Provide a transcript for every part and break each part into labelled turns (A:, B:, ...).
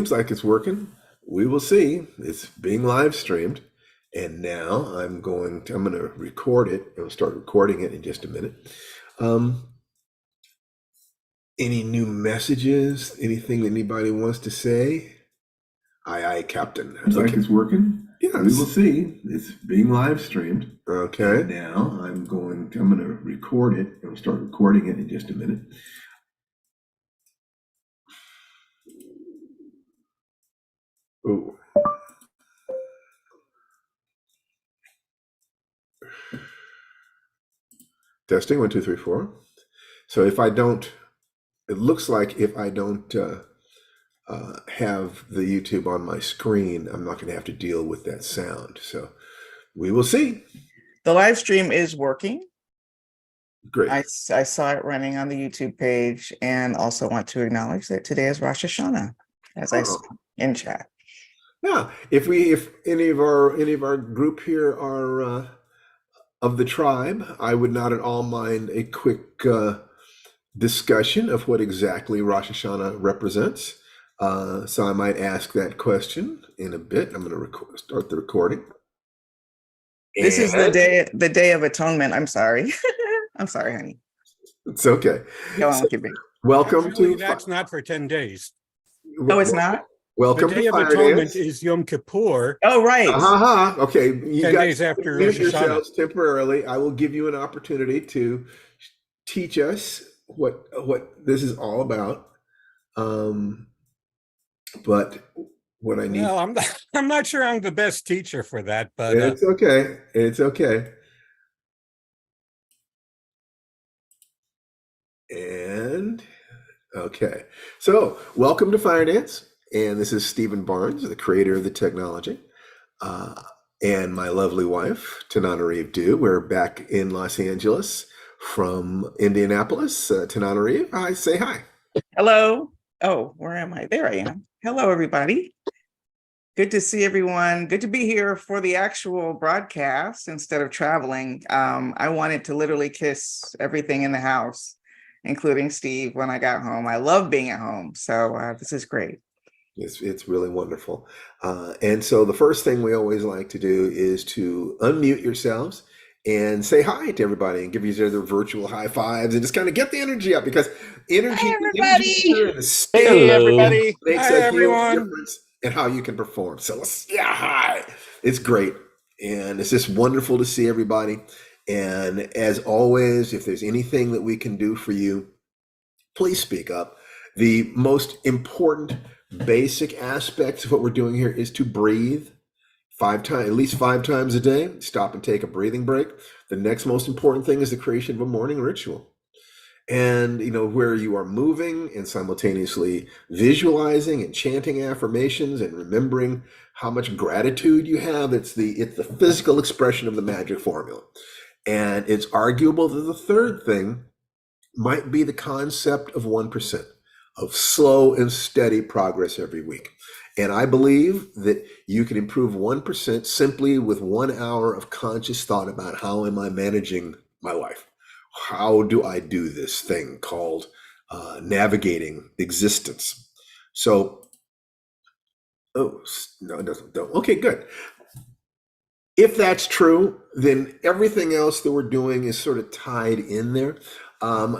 A: Seems like it's working. We will see. It's being live streamed. And now I'm going to record it. I'll start recording it in just a minute. Um, any new messages? Anything anybody wants to say? Aye, aye, Captain.
B: Seems like it's working.
A: Yes.
B: We will see. It's being live streamed.
A: Okay.
B: And now I'm going to record it. I'll start recording it in just a minute.
A: Ooh. Testing 1, 2, 3, 4. So if I don't, it looks like if I don't have the YouTube on my screen, I'm not going to have to deal with that sound. So we will see.
C: The live stream is working.
A: Great.
C: I saw it running on the YouTube page, and also want to acknowledge that today is Rosh Hashanah, as I saw in chat.
A: Yeah, if any of our group here are of the tribe, I would not at all mind a quick discussion of what exactly Rosh Hashanah represents. So I might ask that question in a bit. I'm going to start the recording.
C: This is the day of atonement. I'm sorry. I'm sorry, honey.
A: It's okay.
C: Go on with your big.
A: Welcome
D: Actually,
A: to.
D: that's not for 10 days.
C: Oh, it's not?
A: Welcome
D: The Day
A: to
D: of Atonement
A: Firedance.
D: is Yom Kippur.
C: Oh, right.
A: Okay, you
D: 10
A: guys
D: days after
A: mute
D: Rosh Hashanah.
A: yourselves temporarily. I will give you an opportunity to teach us what this is all about. But what I need.
D: Well, I'm not sure I'm the best teacher for that, but
A: It's okay. It's okay. And okay. So welcome to Firedance. And this is Stephen Barnes, the creator of the technology. And my lovely wife, Tanana Reeve Dew. We're back in Los Angeles from Indianapolis. Tanana Reeve, hi, say hi.
C: Hello. Oh, where am I? There I am. Hello, everybody. Good to see everyone. Good to be here for the actual broadcast instead of traveling. I wanted to literally kiss everything in the house, including Steve, when I got home. I love being at home. So this is great.
A: It's really wonderful. And so the first thing we always like to do is to unmute yourselves and say hi to everybody and give each other virtual high fives and just kind of get the energy up, because energy,
C: Hi, everybody.
D: hey, everybody.
A: makes
D: Hi,
A: a huge
D: everyone.
A: difference in how you can perform. So hi. It's great. And it's just wonderful to see everybody. And as always, if there's anything that we can do for you, please speak up. The most important basic aspects of what we're doing here is to breathe at least 5 times a day. Stop and take a breathing break. The next most important thing is the creation of a morning ritual. And where you are moving and simultaneously visualizing and chanting affirmations and remembering how much gratitude you have. It's the physical expression of the magic formula. And it's arguable that the third thing might be the concept of 1%, of slow and steady progress every week. And I believe that you can improve 1% simply with 1 hour of conscious thought about how am I managing my life? How do I do this thing called navigating existence? So, no, it doesn't. Okay, good. If that's true, then everything else that we're doing is sort of tied in there.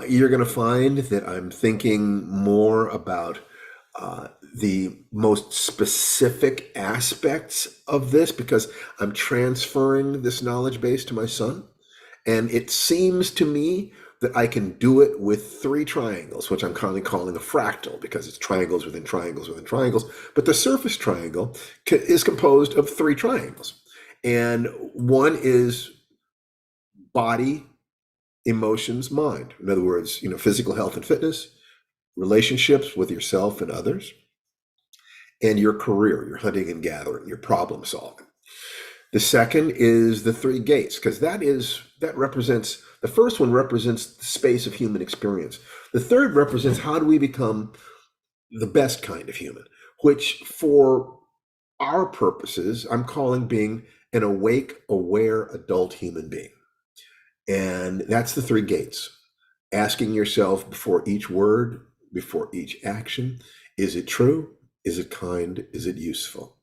A: You're going to find that I'm thinking more about the most specific aspects of this, because I'm transferring this knowledge base to my son. And it seems to me that I can do it with 3 triangles, which I'm currently calling a fractal, because it's triangles within triangles within triangles. But the surface triangle is composed of 3 triangles. And one is body, emotions, mind. In other words, physical health and fitness, relationships with yourself and others, and your career, your hunting and gathering, your problem solving. The second is the 3 gates, because that represents, the first one represents the space of human experience. The third represents how do we become the best kind of human, which for our purposes, I'm calling being an awake, aware adult human being. And that's the 3 gates. Asking yourself before each word, before each action, is it true? Is it kind? Is it useful?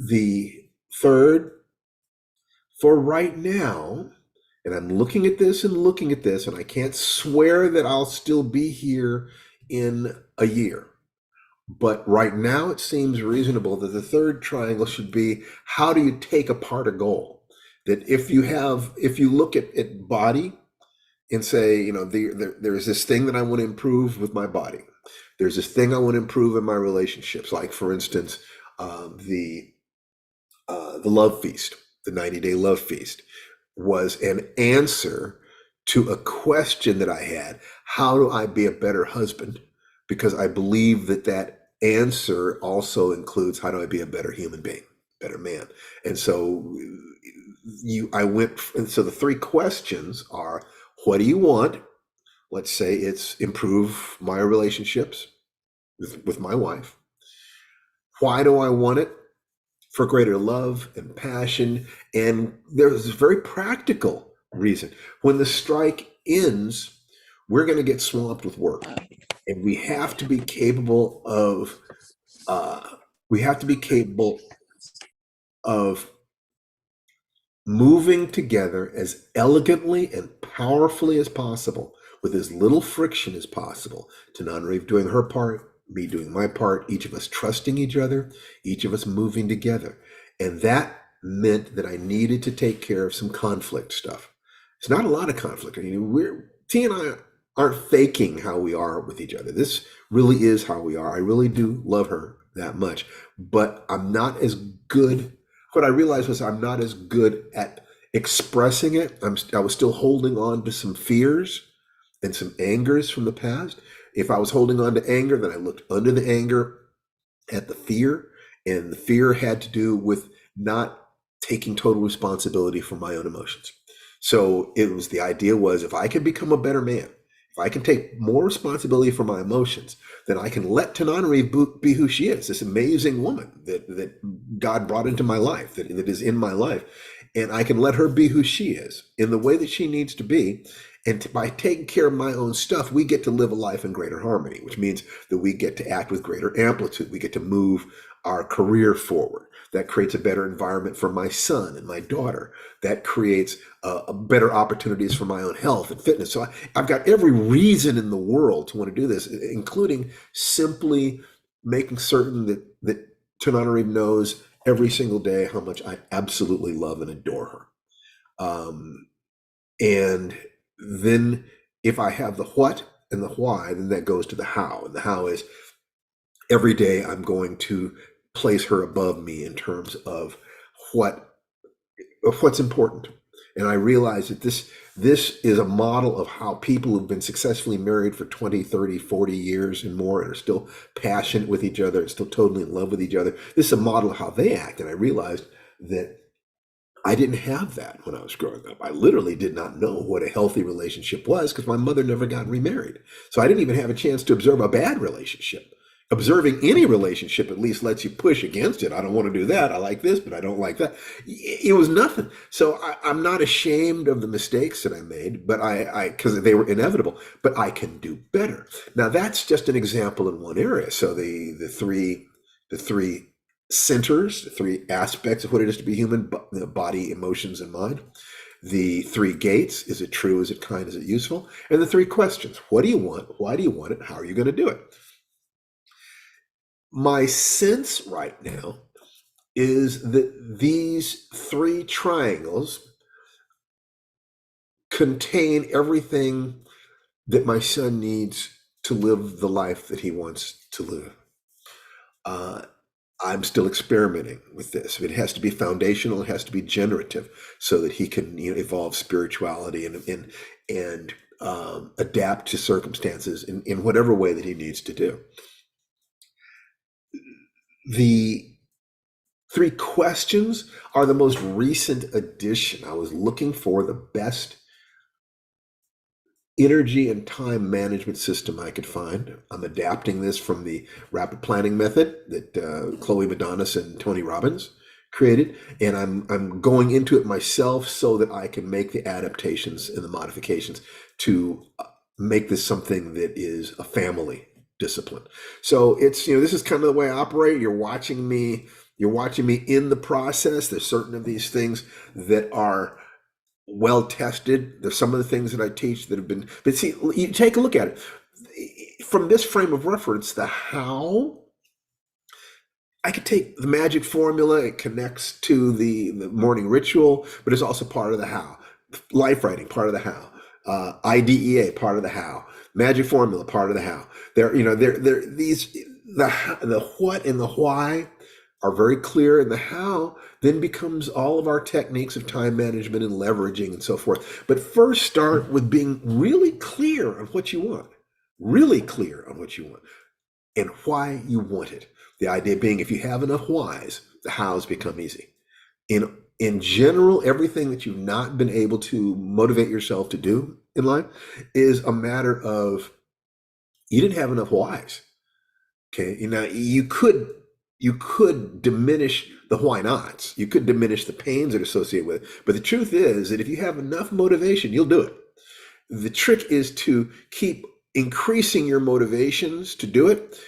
A: The third, for right now, and I'm looking at this and looking at this, and I can't swear that I'll still be here in a year. But right now, it seems reasonable that the third triangle should be, how do you take apart a goal? That if you look at body and say, there's this thing that I want to improve with my body. There's this thing I want to improve in my relationships. Like, for instance, the love feast, the 90-day love feast, was an answer to a question that I had. How do I be a better husband? Because I believe that answer also includes, how do I be a better human being, better man? And so so the three questions are, what do you want? Let's say it's improve my relationships with my wife. Why do I want it? For greater love and passion. And there's a very practical reason. When the strike ends, we're going to get swamped with work. And we have to be capable of moving together as elegantly and powerfully as possible, with as little friction as possible. Tananarive doing her part, me doing my part, each of us trusting each other, each of us moving together. And that meant that I needed to take care of some conflict stuff. It's not a lot of conflict. T and I aren't faking how we are with each other. This really is how we are. I really do love her that much, but I'm not as good. What I realized was I'm not as good at expressing it. I was still holding on to some fears and some angers from the past. If I was holding on to anger, then I looked under the anger at the fear, and the fear had to do with not taking total responsibility for my own emotions. So the idea was, if I can become a better man, if I can take more responsibility for my emotions, then I can let Tananarive be who she is, this amazing woman that God brought into my life, that is in my life. And I can let her be who she is in the way that she needs to be. And by taking care of my own stuff, we get to live a life in greater harmony, which means that we get to act with greater amplitude. We get to move our career forward. That creates a better environment for my son and my daughter. That creates better opportunities for my own health and fitness. So I've got every reason in the world to want to do this, including simply making certain that Tananarive knows every single day how much I absolutely love and adore her. And then if I have the what and the why, then that goes to the how. And the how is, every day I'm going to place her above me in terms of what's important. And I realize that this is a model of how people who've been successfully married for 20, 30, 40 years and more, and are still passionate with each other and still totally in love with each other. This is a model of how they act. And I realized that I didn't have that when I was growing up. I literally did not know what a healthy relationship was, because my mother never got remarried. So I didn't even have a chance to observe a bad relationship. Observing any relationship at least lets you push against it. I don't want to do that. I like this, but I don't like that. It was nothing. So I'm not ashamed of the mistakes that I made, but because they were inevitable, but I can do better. Now that's just an example in one area. So the three centers, the three aspects of what it is to be human: the body, emotions, and mind. The three gates: is it true, is it kind, is it useful? And the three questions: what do you want, why do you want it, how are you going to do it? My sense right now is that these three triangles contain everything that my son needs to live the life that he wants to live. I'm still experimenting with this. It has to be foundational. It has to be generative, so that he can evolve spirituality and adapt to circumstances in whatever way that he needs to do. The three questions are the most recent addition. I was looking for the best energy and time management system I could find. I'm adapting this from the rapid planning method that Chloe Madonis and Tony Robbins created, and I'm going into it myself so that I can make the adaptations and the modifications to make this something that is a family discipline. So it's, this is kind of the way I operate. You're watching me in the process. There's certain of these things that are well tested. There's some of the things that I teach that have been, but see, you take a look at it from this frame of reference. The how, I could take the magic formula. It connects to the morning ritual, but it's also part of the how. Life writing, part of the how. IDEA, part of the how. Magic formula, part of the how. The what and the why are very clear, and the how then becomes all of our techniques of time management and leveraging and so forth. But first, start with being really clear on what you want, and why you want it. The idea being, if you have enough whys, the hows become easy. In general, everything that you've not been able to motivate yourself to do in life is a matter of you didn't have enough whys. Okay, you could diminish the why nots. You could diminish the pains that are associated with it. But the truth is that if you have enough motivation, you'll do it. The trick is to keep increasing your motivations to do it,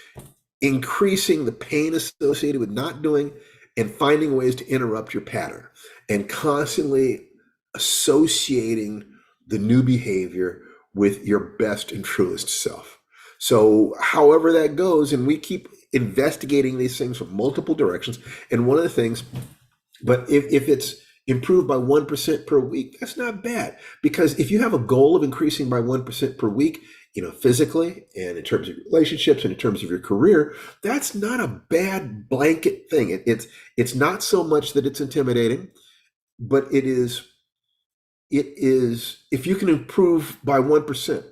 A: increasing the pain associated with not doing, and finding ways to interrupt your pattern, and constantly associating the new behavior with your best and truest self. So however that goes, and we keep investigating these things from multiple directions. And one of the things, but if it's improved by 1% per week, that's not bad. Because if you have a goal of increasing by 1% per week, physically and in terms of relationships and in terms of your career, that's not a bad blanket thing. It's not so much that it's intimidating, but it is, if you can improve by 1%,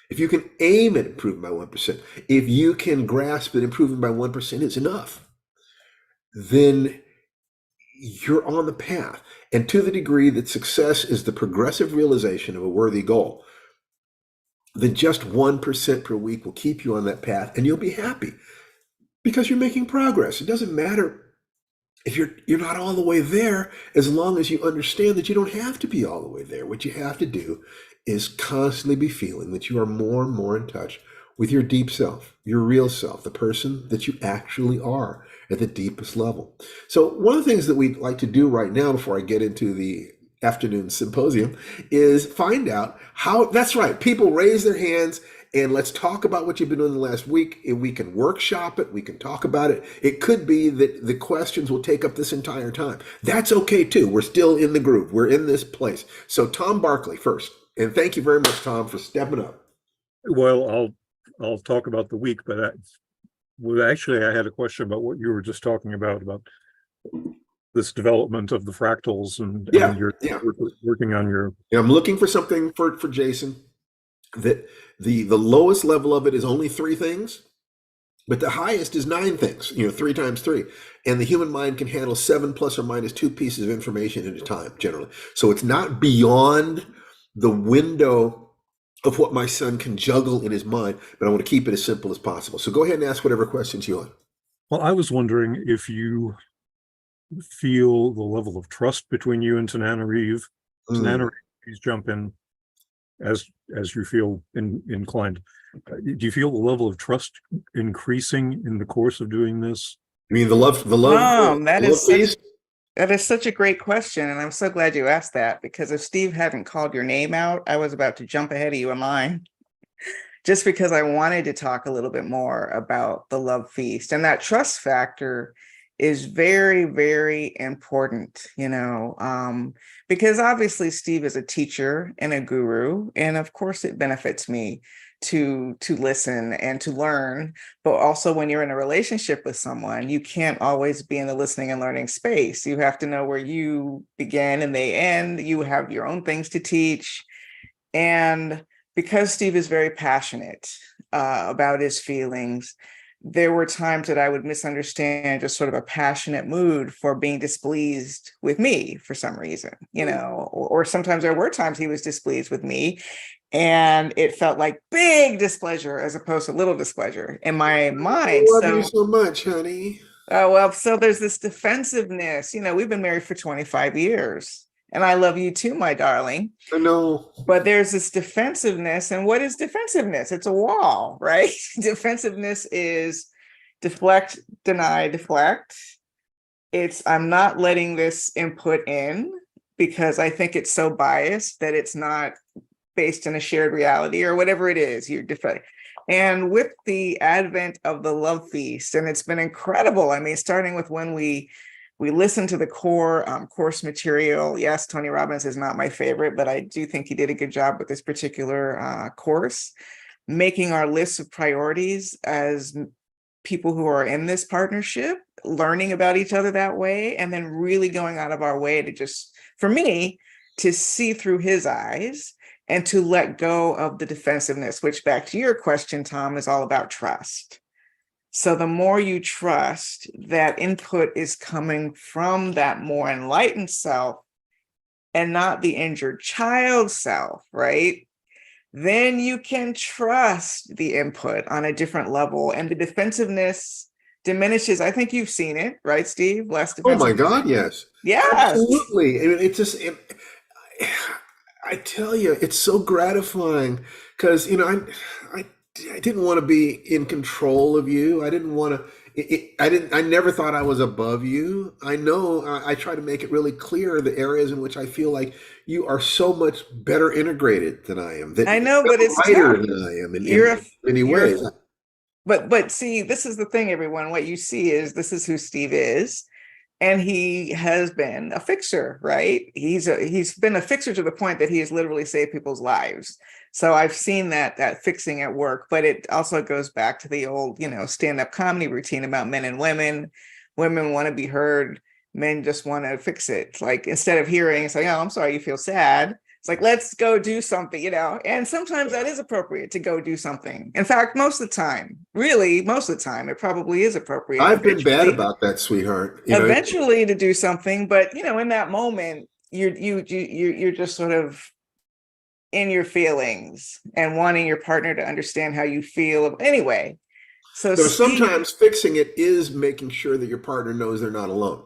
A: if you can aim at improving by 1%, if you can grasp that improving by 1% is enough, then you're on the path. And to the degree that success is the progressive realization of a worthy goal, then just 1% per week will keep you on that path, and you'll be happy because you're making progress. It doesn't matter if you're not all the way there, as long as you understand that you don't have to be all the way there. What you have to do is constantly be feeling that you are more and more in touch with your deep self, your real self, the person that you actually are at the deepest level. So one of the things that we'd like to do right now, before I get into the afternoon symposium, is find out how, that's right, people raise their hands, and let's talk about what you've been doing the last week. And we can workshop it, we can talk about it. It could be that the questions will take up this entire time. That's okay too. We're still in the groove. We're in this place. So Tom Barkley first. And thank you very much, Tom, for stepping up.
E: Well, I'll talk about the week, but actually I had a question about what you were just talking about this development of the fractals and you're working on your.
A: Yeah, I'm looking for something for Jason, that the lowest level of it is only 3 things, but the highest is 9 things, 3 times 3. And the human mind can handle 7 plus or minus 2 pieces of information at a time, generally. So it's not beyond the window of what my son can juggle in his mind, but I want to keep it as simple as possible. So go ahead and ask whatever questions you want.
E: Well, I was wondering if you feel the level of trust between you and Tananarive. Tananarive, please jump in as you feel inclined. Do you feel the level of trust increasing in the course of doing this?
A: I mean, the love,
C: that is such a great question. And I'm so glad you asked that, because if Steve hadn't called your name out, I was about to jump ahead of you in line, just because I wanted to talk a little bit more about the love feast. And that trust factor is very, very important, because obviously Steve is a teacher and a guru. And of course it benefits me to listen and to learn. But also when you're in a relationship with someone, you can't always be in the listening and learning space. You have to know where you begin and they end. You have your own things to teach. And because Steve is very passionate about his feelings, there were times that I would misunderstand just sort of a passionate mood for being displeased with me for some reason, or sometimes there were times he was displeased with me, and it felt like big displeasure as opposed to little displeasure in my mind.
A: I love you so much, honey.
C: Oh, well, so there's this defensiveness. We've been married for 25 years. And I love you too, my darling.
A: I know.
C: But there's this defensiveness. And what is defensiveness? It's a wall, right? Defensiveness is deflect, deny, deflect. It's I'm not letting this input in because I think it's so biased that it's not based in a shared reality or whatever it is you're defending. And with the advent of the love feast, and it's been incredible. I mean, starting with when we listened to the core course material. Yes, Tony Robbins is not my favorite, but I do think he did a good job with this particular course, making our list of priorities as people who are in this partnership, learning about each other that way, and then really going out of our way to just, for me, to see through his eyes and to let go of the defensiveness, which back to your question, Tom, is all about trust. So the more you trust that input is coming from that more enlightened self and not the injured child self, right? Then you can trust the input on a different level and the defensiveness diminishes. I think you've seen it, right, Steve? Less
A: Oh my
C: defensiveness.
A: God, yes.
C: Yes.
A: Absolutely. It's just, I tell you, it's so gratifying because, I didn't want to be in control of you. I didn't want to, I never thought I was above you. I know I try to make it really clear the areas in which I feel like you are so much better integrated than I am. That
C: I know, but it's
A: lighter
C: tough.
A: than I am in
C: You're
A: many ways.
C: But see, this is the thing, everyone. What you see is this is who Steve is. And he has been a fixer, right? He's been a fixer to the point that he has literally saved people's lives. So I've seen that fixing at work, but it also goes back to the old, stand-up comedy routine about men and women. Women want to be heard. Men just want to fix it. Like instead of hearing, it's like, oh, I'm sorry you feel sad. It's like, let's go do something, and sometimes that is appropriate to go do something. In fact, most of the time, it probably is appropriate.
A: I've been bad about that, sweetheart.
C: Eventually to do something, but in that moment, you're just sort of in your feelings and wanting your partner to understand how you feel. Anyway, so
A: sometimes fixing it is making sure that your partner knows they're not alone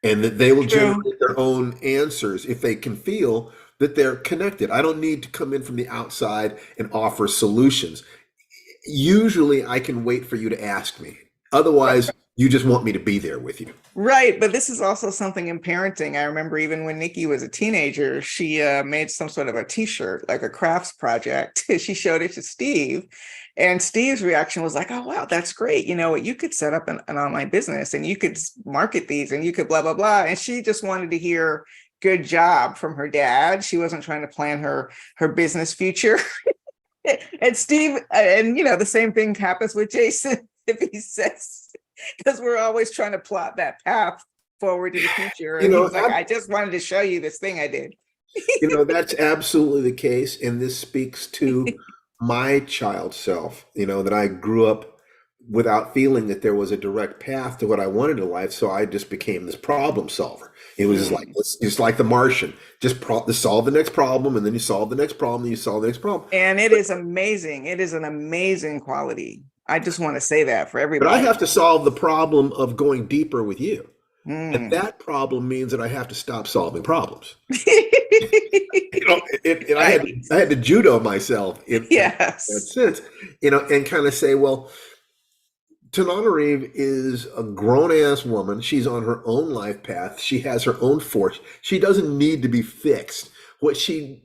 A: and that they will generate their own answers if they can feel that they're connected. I don't need to come in from the outside and offer solutions. Usually I can wait for you to ask me. Otherwise, you just want me to be there with you.
C: Right. But this is also something in parenting. I remember even when Nikki was a teenager, she made some sort of a t-shirt, like a crafts project. She showed it to Steve. And Steve's reaction was like, oh, wow, that's great. You know what? You could set up an online business and you could market these and you could blah, blah, blah. And she just wanted to hear good job from her dad. She wasn't trying to plan her business future. And Steve, and the same thing happens with Jason if he says, because we're always trying to plot that path forward to the future. And he's like, I just wanted to show you this thing I did.
A: That's absolutely the case. And this speaks to my child self, that I grew up without feeling that there was a direct path to what I wanted in life. So I just became this problem solver. It was just like the Martian, just solve the next problem. And then you solve the next problem. And you solve the next problem.
C: And it is amazing. It is an amazing quality. I just want to say that for everybody.
A: But I have to solve the problem of going deeper with you. And that problem means that I have to stop solving problems. I had to judo myself in that sense, and kind of say, well, Tananarive is a grown-ass woman. She's on her own life path. She has her own force. She doesn't need to be fixed. She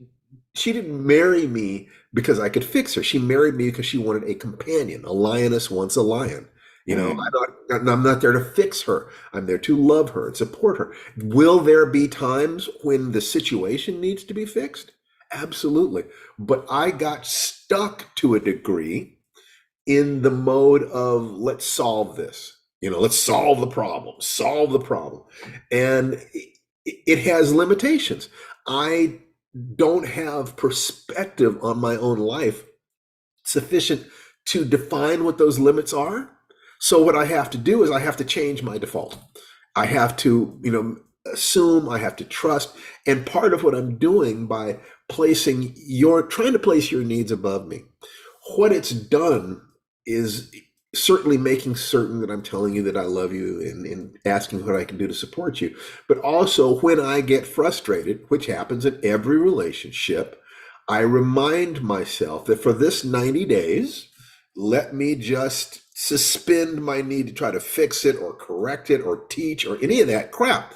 A: didn't marry me because I could fix her. She married me because she wanted a companion. A lioness wants a lion. I'm not there to fix her. I'm there to love her and support her. Will there be times when the situation needs to be fixed? Absolutely. But I got stuck to a degree in the mode of let's solve this. Let's solve the problem. And it has limitations. I don't have perspective on my own life sufficient to define what those limits are. So what I have to do is I have to change my default. I have to, assume, I have to trust. And part of what I'm doing by trying to place your needs above me, what it's done is certainly making certain that I'm telling you that I love you and asking what I can do to support you. But also when I get frustrated, which happens in every relationship, I remind myself that for this 90 days, let me just suspend my need to try to fix it or correct it or teach or any of that crap.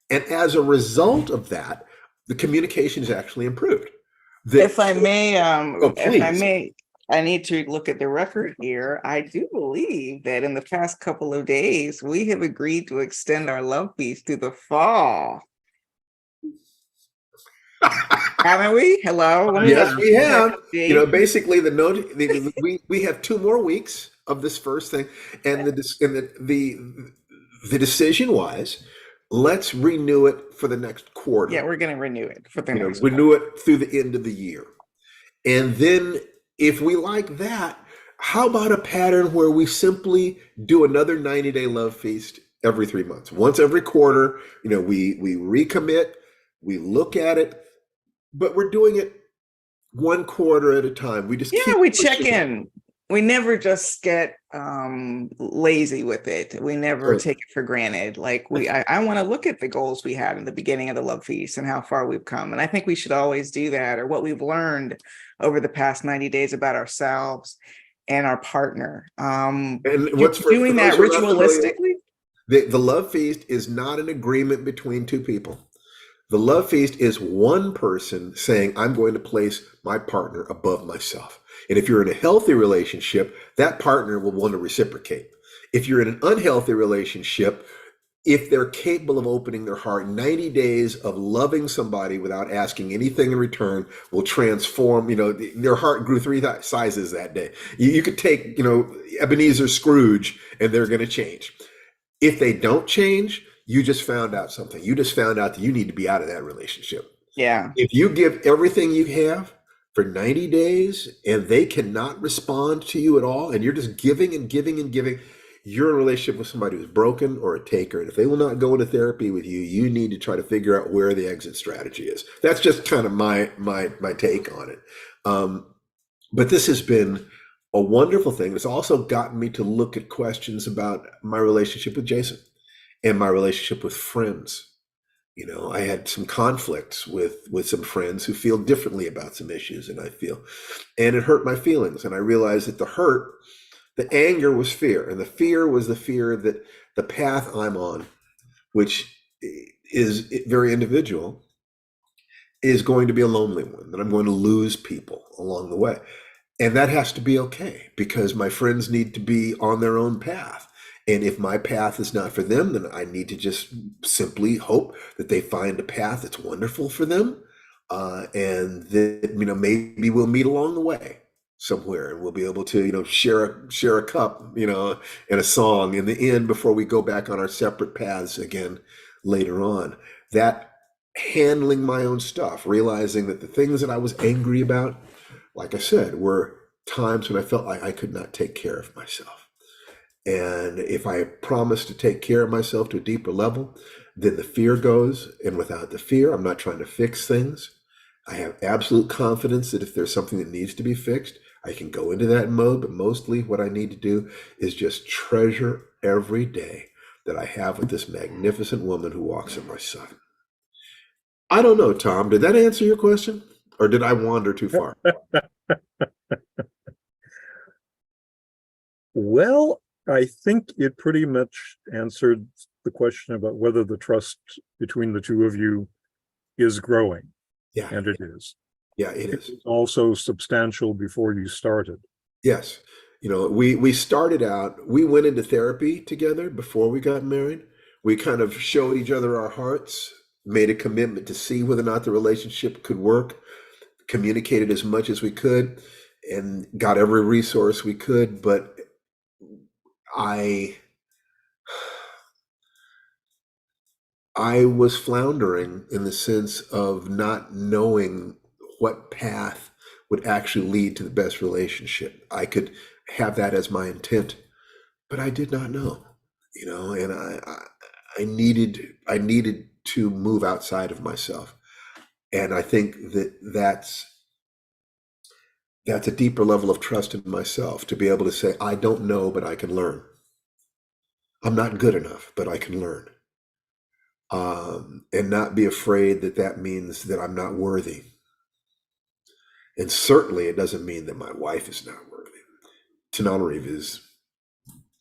A: And as a result of that, the communication is actually improved.
C: If I may,
A: Oh, please.
C: I need to look at the record here. I do believe that in the past couple of days, we have agreed to extend our love feast through the fall. Haven't we? Hello. Let me
A: Yes, we
C: check
A: have.
C: the
A: You know,
C: date.
A: basically, we have 2 more weeks of this first thing, and the decision was, let's renew it for the next quarter.
C: Yeah, we're going to renew it for the
A: You know,
C: next one.
A: renew it through the end of the year, and then if we like that, how about a pattern where we simply do another 90-day love feast every 3 months, once every quarter? You know, we recommit, we look at it, but we're doing it one quarter at a time. We just
C: Yeah,
A: keep
C: we check
A: pushing it.
C: in. We never just get lazy with it. We never
A: So,
C: take it for granted. Like I want to look at the goals we had in the beginning of the love feast and how far we've come. And I think we should always do that, or what we've learned over the past 90 days about ourselves and our partner.
A: and what's for
C: Doing
A: those
C: that
A: who are not familiar,
C: ritualistically.
A: the love feast is not an agreement between two people. The love feast is one person saying, I'm going to place my partner above myself. And if you're in a healthy relationship, that partner will want to reciprocate. If you're in an unhealthy relationship, if they're capable of opening their heart, 90 days of loving somebody without asking anything in return will transform. You know, their heart grew three sizes that day. You could take, you know, Ebenezer Scrooge and they're going to change. If they don't change, you just found out something. You just found out that you need to be out of that relationship.
C: Yeah.
A: If you give everything you have for 90 days and they cannot respond to you at all, and you're just giving and giving and giving, you're in a relationship with somebody who's broken or a taker. And if they will not go into therapy with you, you need to try to figure out where the exit strategy is. That's just kind of my take on it. But this has been a wonderful thing. It's also gotten me to look at questions about my relationship with Jason and my relationship with friends. You know, I had some conflicts with some friends who feel differently about some issues than I feel, and it hurt my feelings. And I realized that the anger was fear, and the fear was the fear that the path I'm on, which is very individual, is going to be a lonely one, that I'm going to lose people along the way. And that has to be okay, because my friends need to be on their own path. And if my path is not for them, then I need to just simply hope that they find a path that's wonderful for them. And that, you know, maybe we'll meet along the way somewhere, and we'll be able to, you know, share a cup, you know, and a song in the end before we go back on our separate paths again later on. That handling my own stuff, realizing that the things that I was angry about, like I said, were times when I felt like I could not take care of myself. And if I promise to take care of myself to a deeper level, then the fear goes. And without the fear, I'm not trying to fix things. I have absolute confidence that if there's something that needs to be fixed, I can go into that mode. But mostly what I need to do is just treasure every day that I have with this magnificent woman who walks at my side. I don't know, Tom, did that answer your question? Or did I wander too far?
E: Well, I think it pretty much answered the question about whether the trust between the two of you is growing.
A: Yeah.
E: And it is.
A: Yeah, it is.
E: It's also substantial before you started.
A: Yes. You know, we started out, we went into therapy together before we got married. We kind of showed each other our hearts, made a commitment to see whether or not the relationship could work, communicated as much as we could, and got every resource we could. But I was floundering in the sense of not knowing what path would actually lead to the best relationship. I could have that as my intent, but I did not know, you know, and I needed to move outside of myself. And I think that That's a deeper level of trust in myself to be able to say, I don't know, but I can learn. I'm not good enough, but I can learn. And not be afraid that that means that I'm not worthy. And certainly it doesn't mean that my wife is not worthy. Tananarive is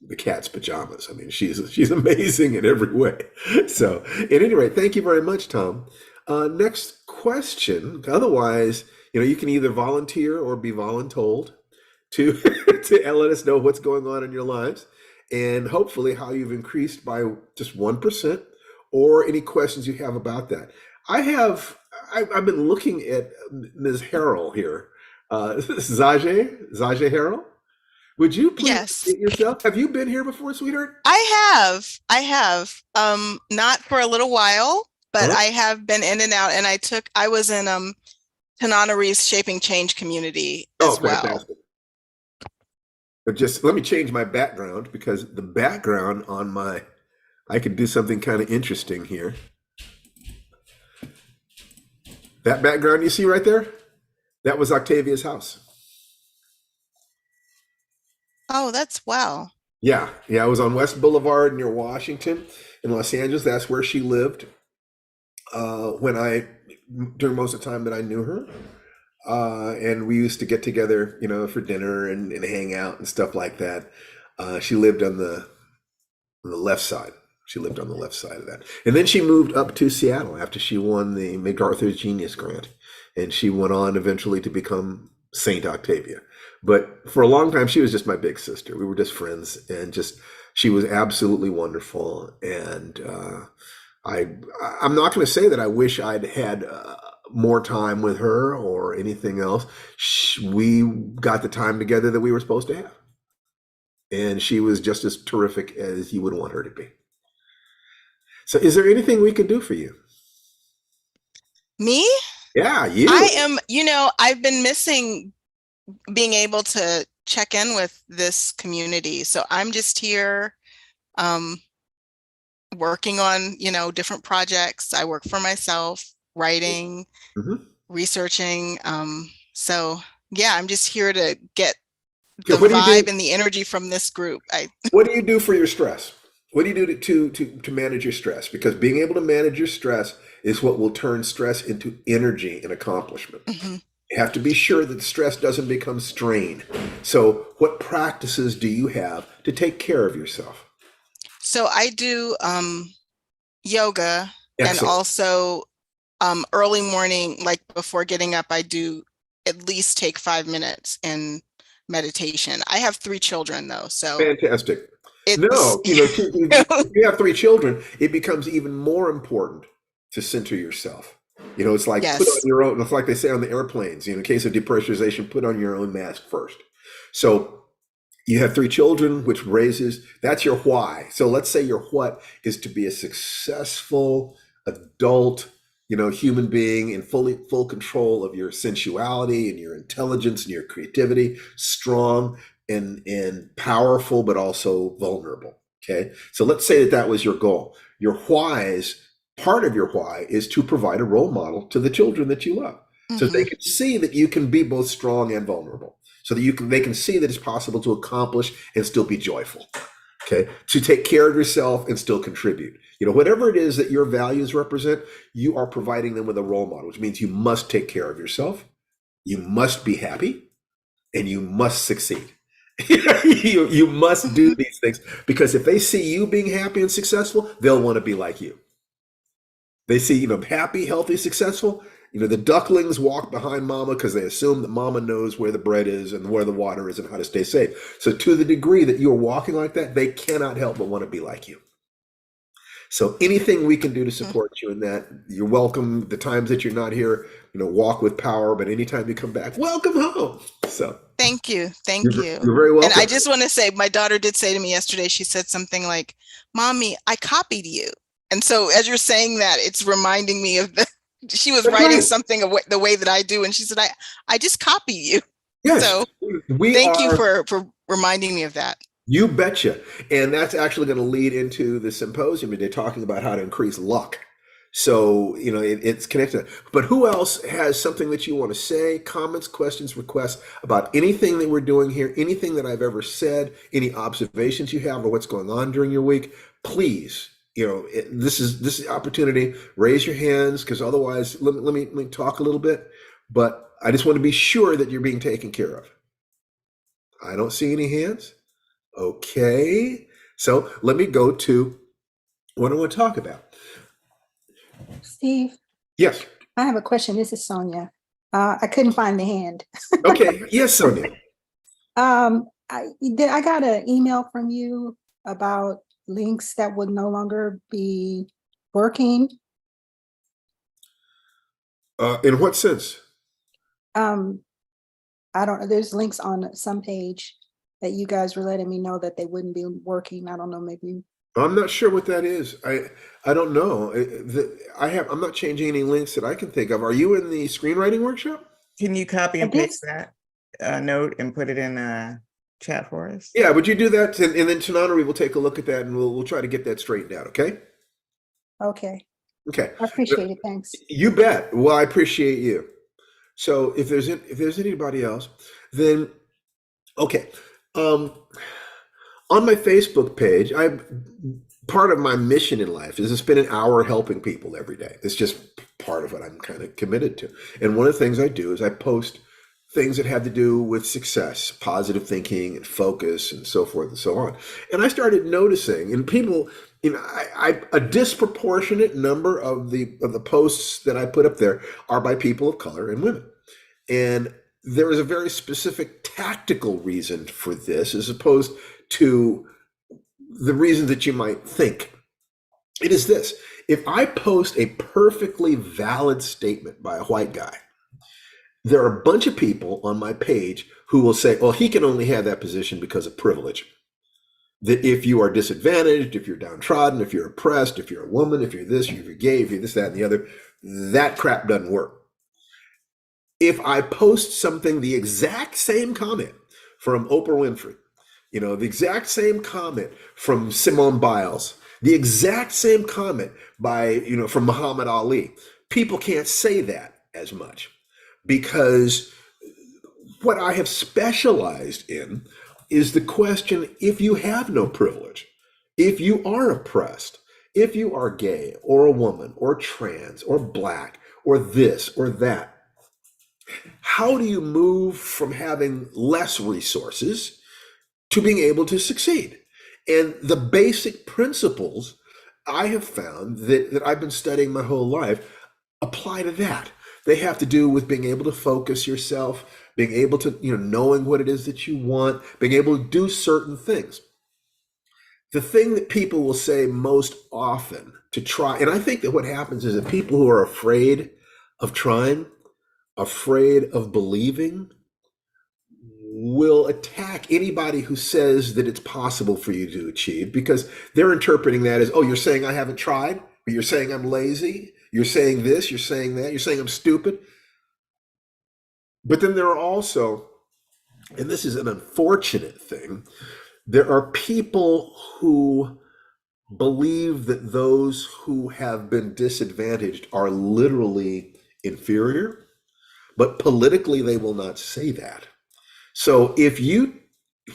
A: the cat's pajamas. I mean, she's amazing in every way. So at any rate, thank you very much, Tom. Next question. Otherwise, you can either volunteer or be voluntold to to let us know what's going on in your lives, and hopefully how you've increased by just 1%, or any questions you have about that. I've been looking at Ms. Harrell here, Zaje Harrell. Would you please
F: Yes,
A: introduce yourself? Have you been here before, sweetheart?
F: I have. Not for a little while, but
A: Huh?
F: I have been in and out, and I was in Tananarive's Shaping Change community
A: Oh,
F: as well.
A: fantastic. But just let me change my background, because the background on I could do something kind of interesting here. That background you see right there, that was Octavia's house.
F: Oh, that's wow.
A: Yeah, it was on West Boulevard near Washington in Los Angeles. That's where she lived during most of the time that I knew her. And we used to get together, for dinner and hang out and stuff like that. She lived on the left side. She lived on the left side of that. And then she moved up to Seattle after she won the MacArthur Genius Grant. And she went on eventually to become Saint Octavia. But for a long time, she was just my big sister. We were just friends, and she was absolutely wonderful. And I'm not going to say that I wish I'd had more time with her or anything else. We got the time together that we were supposed to have. And she was just as terrific as you would want her to be. So is there anything we can do for you?
F: Me?
A: Yeah, you.
F: I've been missing being able to check in with this community. So I'm just here working on, different projects. I work for myself, writing, researching. So yeah, I'm just here to get the vibe and the energy from this group.
A: What do you do for your stress? What do you do to manage your stress? Because being able to manage your stress is what will turn stress into energy and accomplishment. Mm-hmm. You have to be sure that the stress doesn't become strain. So what practices do you have to take care of yourself?
F: So I do yoga.
A: Excellent.
F: And also early morning, like before getting up, I do at least take 5 minutes in meditation. I have 3 children though, so
A: fantastic. If you have 3 children, it becomes even more important to center yourself. It's like put on your own. It's like they say on the airplanes. In case of depressurization, put on your own mask first. So you have 3 children, which that's your why. So let's say your what is to be a successful adult, human being in full control of your sensuality and your intelligence and your creativity, strong and powerful, but also vulnerable. Okay. So let's say that was your goal. Part of your why is to provide a role model to the children that you love. Mm-hmm. So they can see that you can be both strong and vulnerable, so that they can see that it's possible to accomplish and still be joyful. Okay. To take care of yourself and still contribute. Whatever it is that your values represent, you are providing them with a role model, which means you must take care of yourself. You must be happy, and you must succeed. You must do these things, because if they see you being happy and successful, they'll want to be like you. They see, happy, healthy, successful. The ducklings walk behind mama because they assume that mama knows where the bread is and where the water is and how to stay safe. So to the degree that you're walking like that, they cannot help but want to be like you. So anything we can do to support you in that, you're welcome. The times that you're not here, walk with power, but anytime you come back, welcome home. So
F: thank you.
A: You're very welcome.
F: And I just want to say, my daughter did say to me yesterday, she said something like, "Mommy, I copied you." And so as you're saying that, it's reminding me of she was writing something of the way that I do. And she said, I just copy you.
A: Yes.
F: So thank you for reminding me of that.
A: You betcha. And that's actually going to lead into the symposium today, talking about how to increase luck. So, it's connected. But who else has something that you want to say, comments, questions, requests about anything that we're doing here, anything that I've ever said, any observations you have or what's going on during your week? Please, this is the opportunity. Raise your hands, because otherwise, let me talk a little bit. But I just want to be sure that you're being taken care of. I don't see any hands. Okay. So let me go to what I want to talk about.
G: Steve,
A: Yes.
G: I have a question. This is Sonia. I couldn't find the hand.
A: Okay. Yes, Sonia.
G: I got an email from you about links that would no longer be working.
A: In what sense?
G: I don't know. There's links on some page that you guys were letting me know that they wouldn't be working. I don't know, maybe.
A: I'm not sure what that is. I don't know. I'm not changing any links that I can think of. Are you in the screenwriting workshop?
C: Can you copy and
G: I did.
C: paste that note and put it in a chat for us?
A: Yeah, would you do that? And then Tananari will take a look at that, and we'll try to get that straightened out. Okay.
G: Okay.
A: Okay.
G: I appreciate it. Thanks.
A: You bet. Well, I appreciate you. So if there's anybody else, then okay. On my Facebook page, part of my mission in life is to spend an hour helping people every day. It's just part of what I'm kind of committed to. And one of the things I do is I post things that have to do with success, positive thinking, and focus, and so forth and so on. And I started noticing, and people, a disproportionate number of the posts that I put up there are by people of color and women. And there is a very specific tactical reason for this, as opposed to the reason that you might think. It is this: if I post a perfectly valid statement by a white guy, there are a bunch of people on my page who will say, "Oh, he can only have that position because of privilege." That if you are disadvantaged, if you're downtrodden, if you're oppressed, if you're a woman, if you're this, if you're gay, if you're this, that, and the other, that crap doesn't work. If I post something, the exact same comment from Oprah Winfrey, the exact same comment from Simone Biles, the exact same comment from Muhammad Ali, people can't say that as much, because what I have specialized in is the question: if you have no privilege, if you are oppressed, if you are gay or a woman or trans or black or this or that, how do you move from having less resources to being able to succeed? And the basic principles I have found that I've been studying my whole life apply to that. They have to do with being able to focus yourself, being able to, knowing what it is that you want, being able to do certain things. The thing that people will say most often to try, and I think that what happens is that people who are afraid of trying, afraid of believing, will attack anybody who says that it's possible for you to achieve, because they're interpreting that as, oh, you're saying I haven't tried, or you're saying I'm lazy, you're saying this, you're saying that, you're saying I'm stupid. But then there are also, and this is an unfortunate thing, there are people who believe that those who have been disadvantaged are literally inferior, but politically they will not say that. So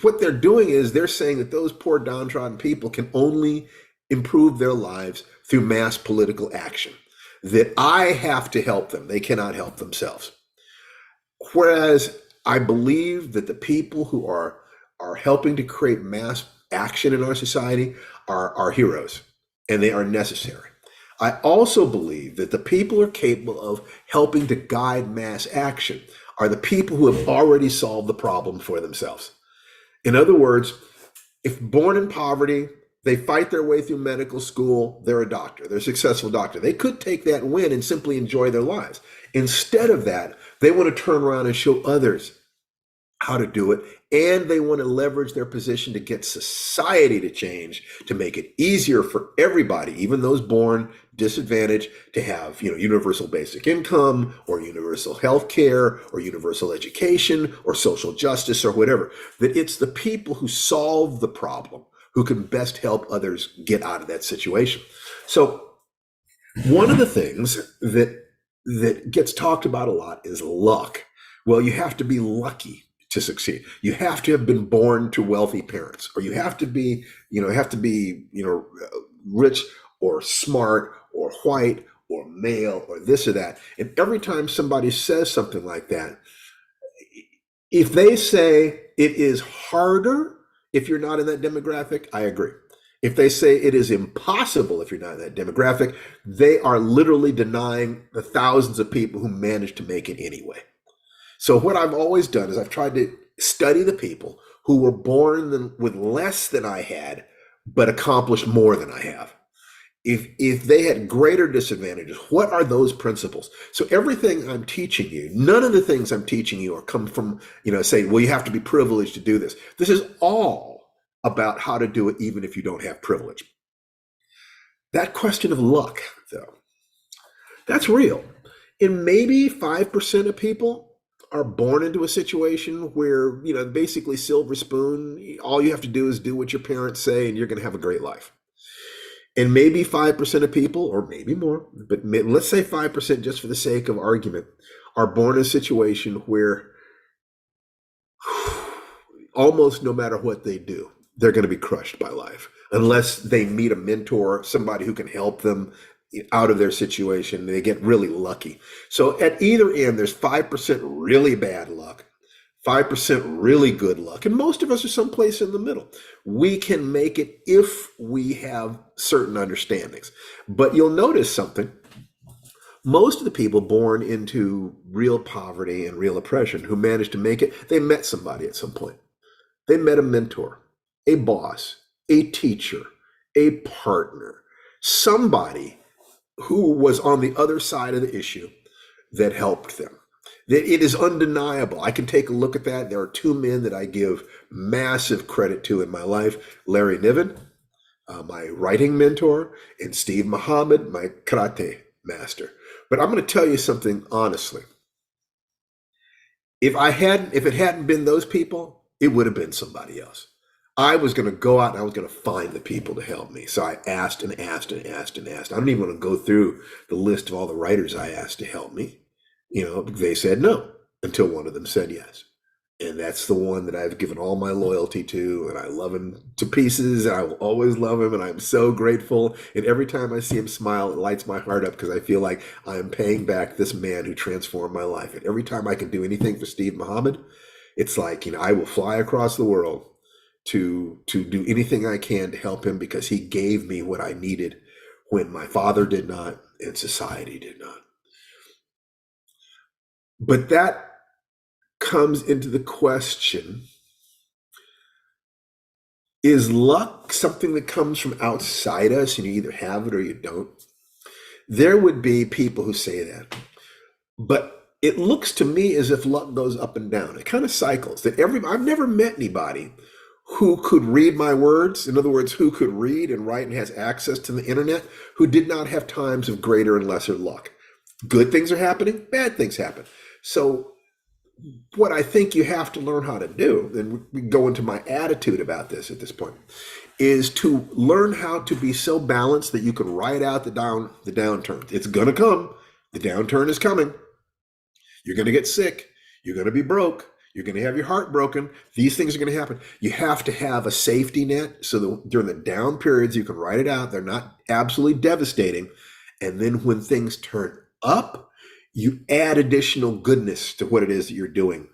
A: what they're doing is they're saying that those poor downtrodden people can only improve their lives through mass political action, that I have to help them. They cannot help themselves. Whereas I believe that the people who are helping to create mass action in our society are heroes, and they are necessary. I also believe that the people who are capable of helping to guide mass action are the people who have already solved the problem for themselves. In other words, if born in poverty, they fight their way through medical school, they're a doctor, they're a successful doctor. They could take that win and simply enjoy their lives. Instead of that, they want to turn around and show others how to do it, and they want to leverage their position to get society to change, to make it easier for everybody, even those born disadvantaged, to have universal basic income or universal health care or universal education or social justice or whatever. That it's the people who solve the problem who can best help others get out of that situation. So One of the things that gets talked about a lot is luck. Well, you have to be lucky to succeed. You have to have been born to wealthy parents, or you have to be, rich or smart or white or male or this or that. And every time somebody says something like that, if they say it is harder if you're not in that demographic, I agree. If they say it is impossible if you're not in that demographic, they are literally denying the thousands of people who managed to make it anyway. So what I've always done is I've tried to study the people who were born with less than I had, but accomplished more than I have. If they had greater disadvantages, what are those principles? So everything I'm teaching you, none of the things I'm teaching you are come from, saying, well, you have to be privileged to do this. This is all about how to do it even if you don't have privilege. That question of luck, though, that's real. And maybe 5% of people are born into a situation where, basically silver spoon, all you have to do is do what your parents say and you're going to have a great life. And maybe 5% of people, or maybe more, but let's say 5% just for the sake of argument, are born in a situation where almost no matter what they do, they're going to be crushed by life unless they meet a mentor, somebody who can help them out of their situation. They get really lucky. So at either end, there's 5% really bad luck, 5% really good luck, and most of us are someplace in the middle. We can make it if we have certain understandings. But you'll notice something. Most of the people born into real poverty and real oppression who managed to make it, they met somebody at some point. They met a mentor, a boss, a teacher, a partner, somebody who was on the other side of the issue that helped them. That it is undeniable. I can take a look at that. There are two men that I give massive credit to in my life: Larry Niven, my writing mentor, and Steve Muhammad, my karate master. But I'm going to tell you something honestly. If it hadn't been those people, it would have been somebody else. I was going to go out and I was going to find the people to help me. So I asked and asked and asked and asked. I don't even want to go through the list of all the writers I asked to help me. They said no until one of them said yes. And that's the one that I've given all my loyalty to, and I love him to pieces, and I will always love him, and I'm so grateful. And every time I see him smile, it lights my heart up because I feel like I am paying back this man who transformed my life. And every time I can do anything for Steve Muhammad, it's like, I will fly across the world to do anything I can to help him because he gave me what I needed when my father did not and society did not. But that comes into the question, is luck something that comes from outside us and you either have it or you don't? There would be people who say that. But it looks to me as if luck goes up and down. It kind of cycles. I've never met anybody who could read my words, in other words, who could read and write and has access to the internet, who did not have times of greater and lesser luck. Good things are happening, bad things happen. So what I think you have to learn how to do, and we go into my attitude about this at this point, is to learn how to be so balanced that you can ride out the downturn. It's going to come. The downturn is coming. You're going to get sick. You're going to be broke. You're going to have your heart broken. These things are going to happen. You have to have a safety net so that during the down periods, you can ride it out. They're not absolutely devastating. And then when things turn up, you add additional goodness to what it is that you're doing.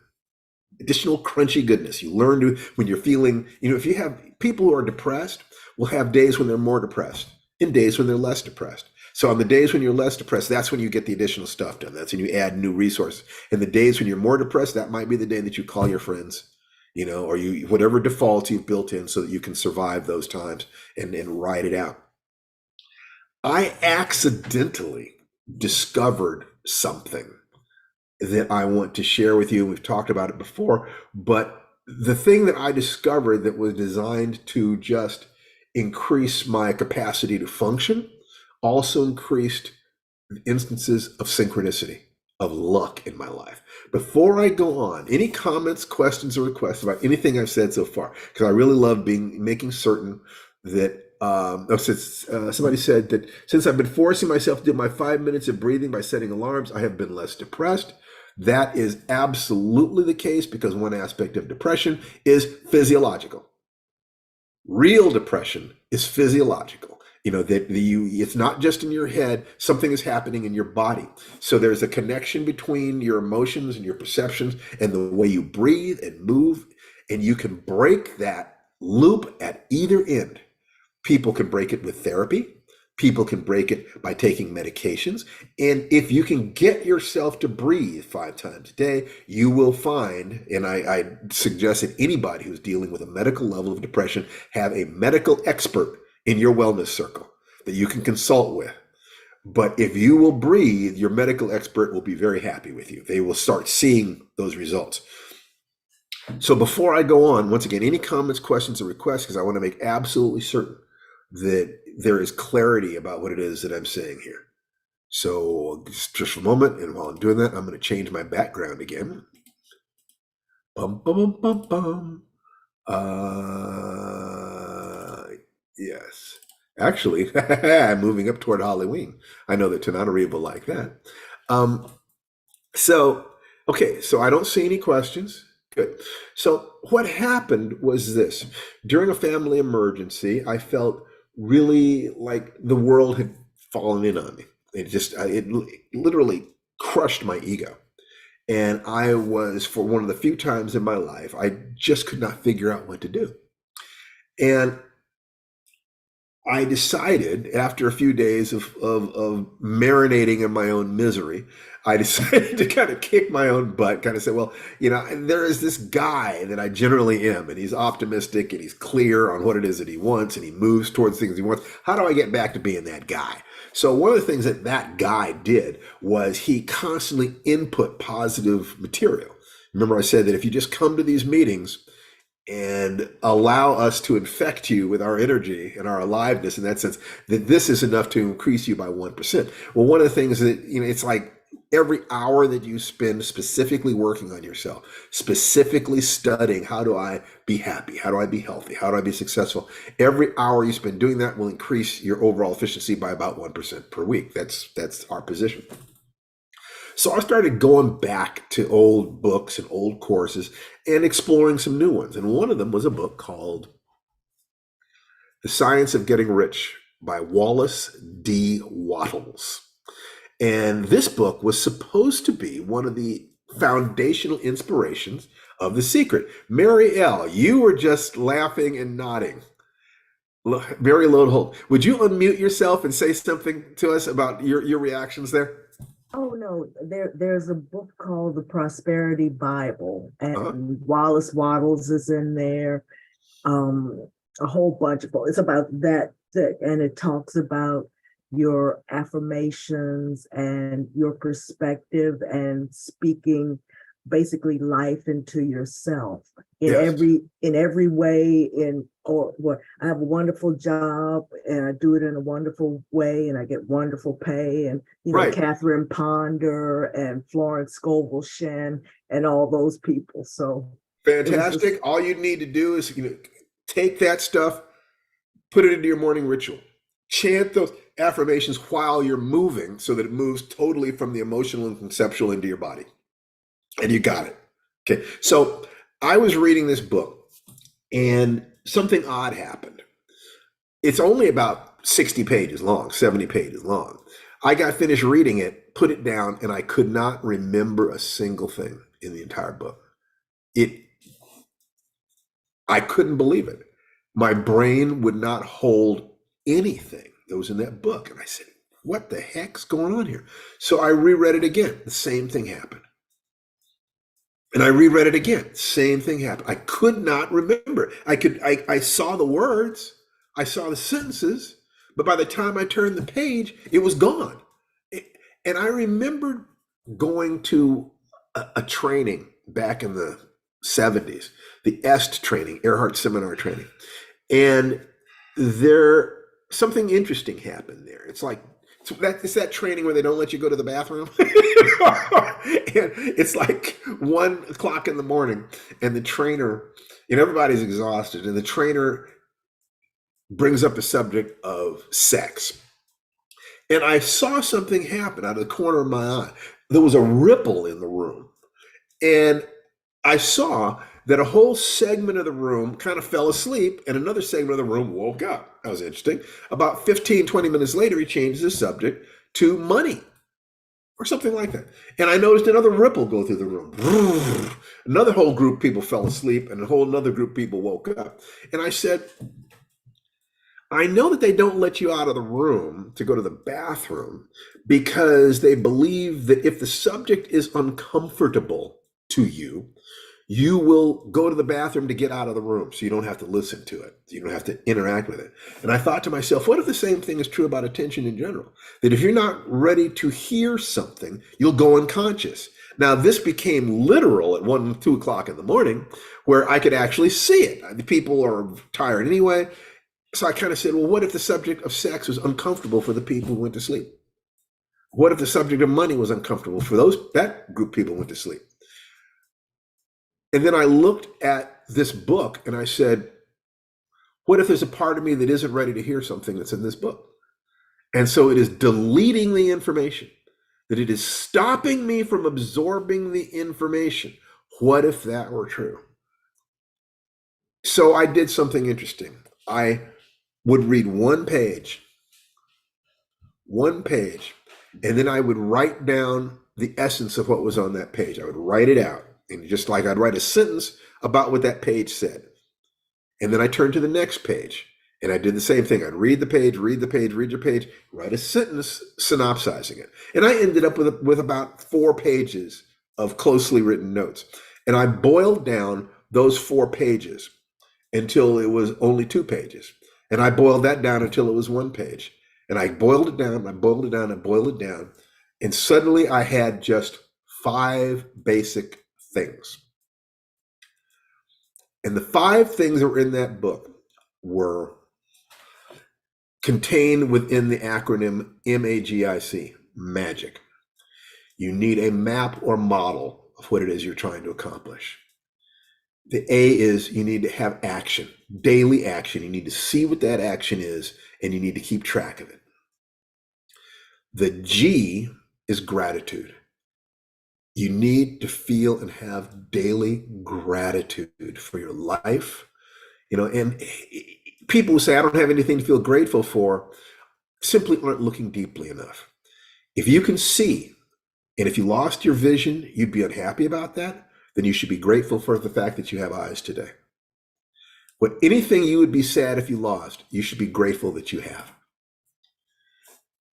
A: Additional crunchy goodness. You learn to, when you're feeling, if you have people who are depressed, will have days when they're more depressed and days when they're less depressed. So on the days when you're less depressed, that's when you get the additional stuff done. That's when you add new resources. And the days when you're more depressed, that might be the day that you call your friends, or you, whatever defaults you've built in so that you can survive those times and ride it out. I accidentally discovered something that I want to share with you. We've talked about it before, but the thing that I discovered that was designed to just increase my capacity to function also increased instances of synchronicity, of luck in my life. Before I go on, any comments, questions, or requests about anything I've said so far, because I really love making certain that Somebody said that since I've been forcing myself to do my 5 minutes of breathing by setting alarms, I have been less depressed. That is absolutely the case, because one aspect of depression is physiological. Real depression is physiological. It's not just in your head, something is happening in your body. So there's a connection between your emotions and your perceptions and the way you breathe and move, and you can break that loop at either end. People can break it with therapy. People can break it by taking medications. And if you can get yourself to breathe 5 times a day, you will find, and I suggest that anybody who's dealing with a medical level of depression have a medical expert in your wellness circle that you can consult with. But if you will breathe, your medical expert will be very happy with you. They will start seeing those results. So before I go on, once again, any comments, questions, or requests, because I want to make absolutely certain that there is clarity about what it is that I'm saying here. So just for a moment, and while I'm doing that, I'm going to change my background again. Bum, bum, bum, bum, bum. Yes. Actually, I'm moving up toward Halloween. I know that Tananarive will like that. Okay, so I don't see any questions. Good. So what happened was this. During a family emergency, I felt really like the world had fallen in on me. It literally crushed my ego. And I was, for one of the few times in my life, I just could not figure out what to do. And I decided, after a few days of marinating in my own misery, I decided to kind of kick my own butt, kind of say, well, there is this guy that I generally am, and he's optimistic and he's clear on what it is that he wants, and he moves towards things he wants. How do I get back to being that guy? So one of the things that guy did was he constantly input positive material. Remember, I said that if you just come to these meetings and allow us to infect you with our energy and our aliveness, in that sense, that this is enough to increase you by 1%. Well, one of the things that, it's like every hour that you spend specifically working on yourself, specifically studying, how do I be happy? How do I be healthy? How do I be successful? Every hour you spend doing that will increase your overall efficiency by about 1% per week. That's our position. So I started going back to old books and old courses and exploring some new ones. And one of them was a book called The Science of Getting Rich by Wallace D. Wattles. And this book was supposed to be one of the foundational inspirations of The Secret. Mary L., you were just laughing and nodding. Mary Lodeholt, would you unmute yourself and say something to us about your reactions there?
H: Oh no, there's a book called The Prosperity Bible, and Wallace Wattles is in there. A whole bunch of books. It's about that, and it talks about your affirmations and your perspective and speaking basically life into yourself in every way. I have a wonderful job and I do it in a wonderful way and I get wonderful pay, and Catherine Ponder and Florence Scovel Shen and all those people. So
A: fantastic. All you need to do is take that stuff, put it into your morning ritual, chant those affirmations while you're moving so that it moves totally from the emotional and conceptual into your body. And you got it. Okay. So I was reading this book and something odd happened. It's only about 60 pages long, 70 pages long. I got finished reading it, put it down, and I could not remember a single thing in the entire book. I couldn't believe it. My brain would not hold anything that was in that book. And I said, what the heck's going on here? So I reread it again. The same thing happened. And I reread it again. Same thing happened. I could not remember. I saw the words, I saw the sentences, but by the time I turned the page, it was gone. And I remembered going to a training back in the 70s, the EST training, Earhart Seminar training. And something interesting happened there. It's that training where they don't let you go to the bathroom. And it's like 1 o'clock in the morning and the trainer, everybody's exhausted, and the trainer brings up the subject of sex. And I saw something happen out of the corner of my eye. There was a ripple in the room. And I saw that a whole segment of the room kind of fell asleep and another segment of the room woke up. That was interesting. About 15, 20 minutes later, he changed the subject to money or something like that. And I noticed another ripple go through the room. Another whole group of people fell asleep and a whole another group of people woke up. And I said, I know that they don't let you out of the room to go to the bathroom because they believe that if the subject is uncomfortable to you, you will go to the bathroom to get out of the room so you don't have to listen to it. You don't have to interact with it. And I thought to myself, what if the same thing is true about attention in general? That if you're not ready to hear something, you'll go unconscious. Now, this became literal at 1, 2 o'clock in the morning where I could actually see it. The people are tired anyway. So I kind of said, well, what if the subject of sex was uncomfortable for the people who went to sleep? What if the subject of money was uncomfortable for that group of people who went to sleep? And then I looked at this book and I said, what if there's a part of me that isn't ready to hear something that's in this book? And so it is deleting the information, that it is stopping me from absorbing the information. What if that were true? So I did something interesting. I would read one page, and then I would write down the essence of what was on that page. I would write it out, and just like I'd write a sentence about what that page said. And then I turned to the next page, and I did the same thing. I'd read the page, write a sentence synopsizing it. And I ended up with about 4 pages of closely written notes. And I boiled down those 4 pages until it was only 2 pages. And I boiled that down until it was 1 page. And I boiled it down, I boiled it down, I boiled it down. And suddenly I had just 5 basic things. And the 5 things that were in that book were contained within the acronym MAGIC, MAGIC. You need a map or model of what it is you're trying to accomplish. The A is you need to have action, daily action. You need to see what that action is, and you need to keep track of it. The G is gratitude. You need to feel and have daily gratitude for your life. And people who say, I don't have anything to feel grateful for, simply aren't looking deeply enough. If you can see, and if you lost your vision, you'd be unhappy about that, then you should be grateful for the fact that you have eyes today. What anything you would be sad if you lost, you should be grateful that you have.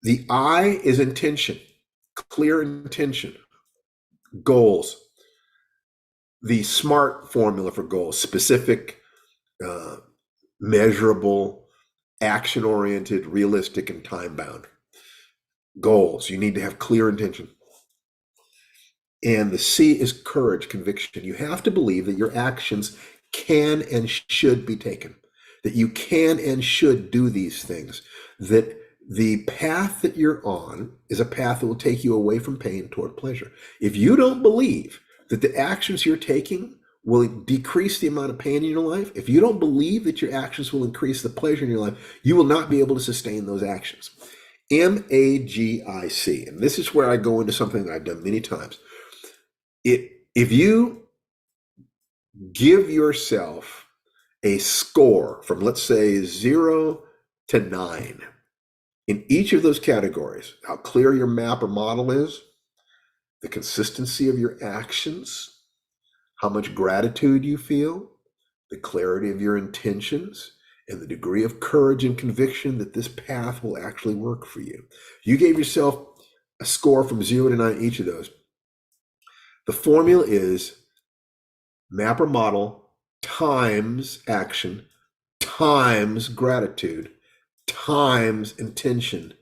A: The I is intention, clear intention, goals. The SMART formula for goals: specific, measurable, action-oriented, realistic, and time-bound. Goals. You need to have clear intention. And the C is courage, conviction. You have to believe that your actions can and should be taken, that you can and should do these things, that the path that you're on is a path that will take you away from pain toward pleasure. If you don't believe that the actions you're taking will decrease the amount of pain in your life, if you don't believe that your actions will increase the pleasure in your life, you will not be able to sustain those actions. MAGIC. And this is where I go into something that I've done many times. If you give yourself a score from, let's say, 0 to 9 in each of those categories, how clear your map or model is, the consistency of your actions, how much gratitude you feel, the clarity of your intentions, and the degree of courage and conviction that this path will actually work for you. You gave yourself a score from 0 to 9, each of those. The formula is map or model times action times gratitude times intention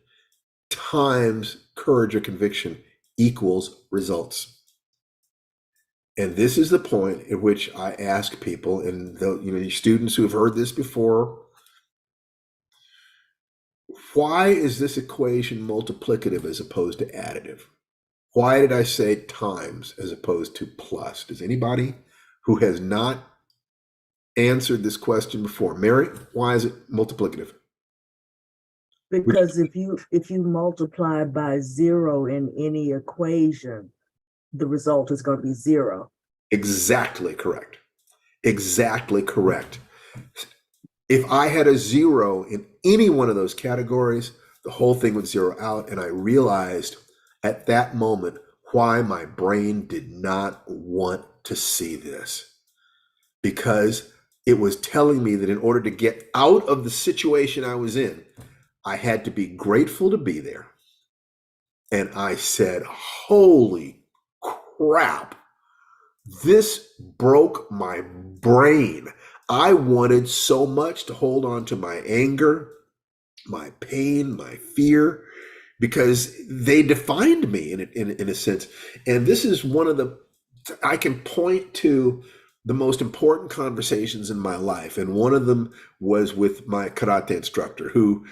A: times courage or conviction equals results. And this is the point at which I ask people, and the students who have heard this before, why is this equation multiplicative as opposed to additive? Why did I say times as opposed to plus? Does anybody who has not answered this question before. Mary, why is it multiplicative?
H: Because if you multiply by 0 in any equation, the result is going to be 0.
A: Exactly correct. Exactly correct. If I had a 0 in any one of those categories, the whole thing would zero out. And I realized at that moment why my brain did not want to see this. Because it was telling me that in order to get out of the situation I was in, I had to be grateful to be there. And I said, holy crap, this broke my brain. I wanted so much to hold on to my anger, my pain, my fear, because they defined me in a sense. And this is one of the, I can point to the most important conversations in my life. And one of them was with my karate instructor who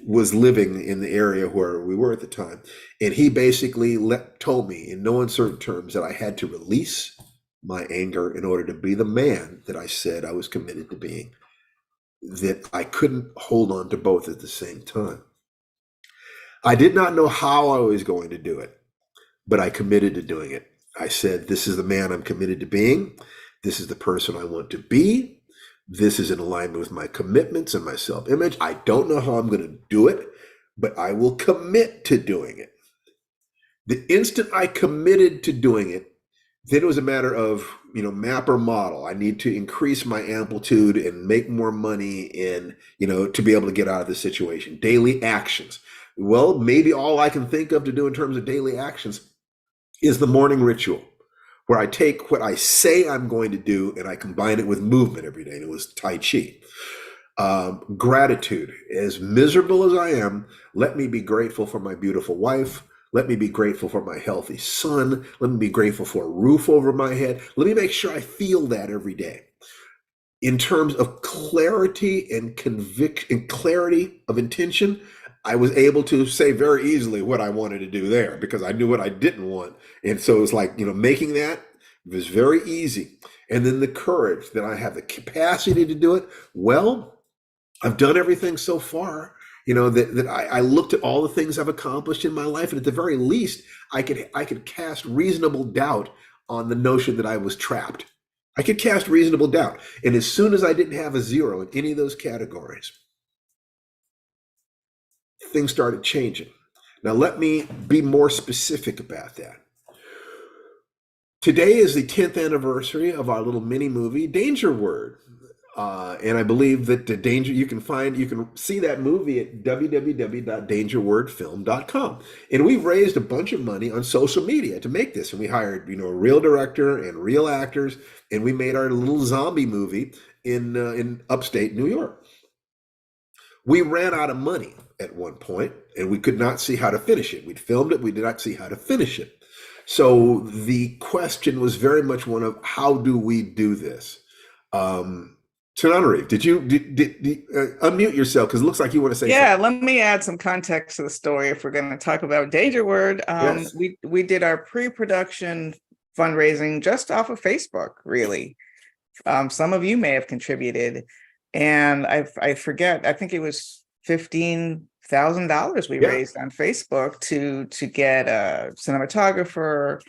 A: was living in the area where we were at the time. And he basically told me in no uncertain terms that I had to release my anger in order to be the man that I said I was committed to being, that I couldn't hold on to both at the same time. I did not know how I was going to do it, but I committed to doing it. I said, this is the man I'm committed to being. This is the person I want to be. This is in alignment with my commitments and my self-image. I don't know how I'm going to do it, but I will commit to doing it. The instant I committed to doing it, then it was a matter of, map or model. I need to increase my amplitude and make more money and, to be able to get out of the situation. Daily actions. Well, maybe all I can think of to do in terms of daily actions is the morning ritual, where I take what I say I'm going to do and I combine it with movement every day. And it was Tai Chi. Gratitude. As miserable as I am, let me be grateful for my beautiful wife. Let me be grateful for my healthy son. Let me be grateful for a roof over my head. Let me make sure I feel that every day. In terms of clarity and conviction, clarity of intention, I was able to say very easily what I wanted to do there because I knew what I didn't want. And so it's like, making that was very easy. And then the courage that I have the capacity to do it. Well, I've done everything so far, that I looked at all the things I've accomplished in my life. And at the very least, I could cast reasonable doubt on the notion that I was trapped. I could cast reasonable doubt. And as soon as I didn't have a 0 in any of those categories, things started changing. Now, let me be more specific about that. Today is the 10th anniversary of our little mini movie, Danger Word. And I believe that you can see that movie at www.dangerwordfilm.com. And we've raised a bunch of money on social media to make this. And we hired, a real director and real actors. And we made our little zombie movie in upstate New York. We ran out of money at one point and we could not see how to finish it. We'd filmed it. We did not see how to finish it. So the question was very much one of how do we do this? Tananarive, did you unmute yourself? Because it looks like you want to say something.
C: Yeah, let me add some context to the story if we're going to talk about Danger Word.
A: Yes.
C: We did our pre-production fundraising just off of Facebook, really. Some of you may have contributed. And I forget, I think it was $15,000 we raised on Facebook to get a cinematographer,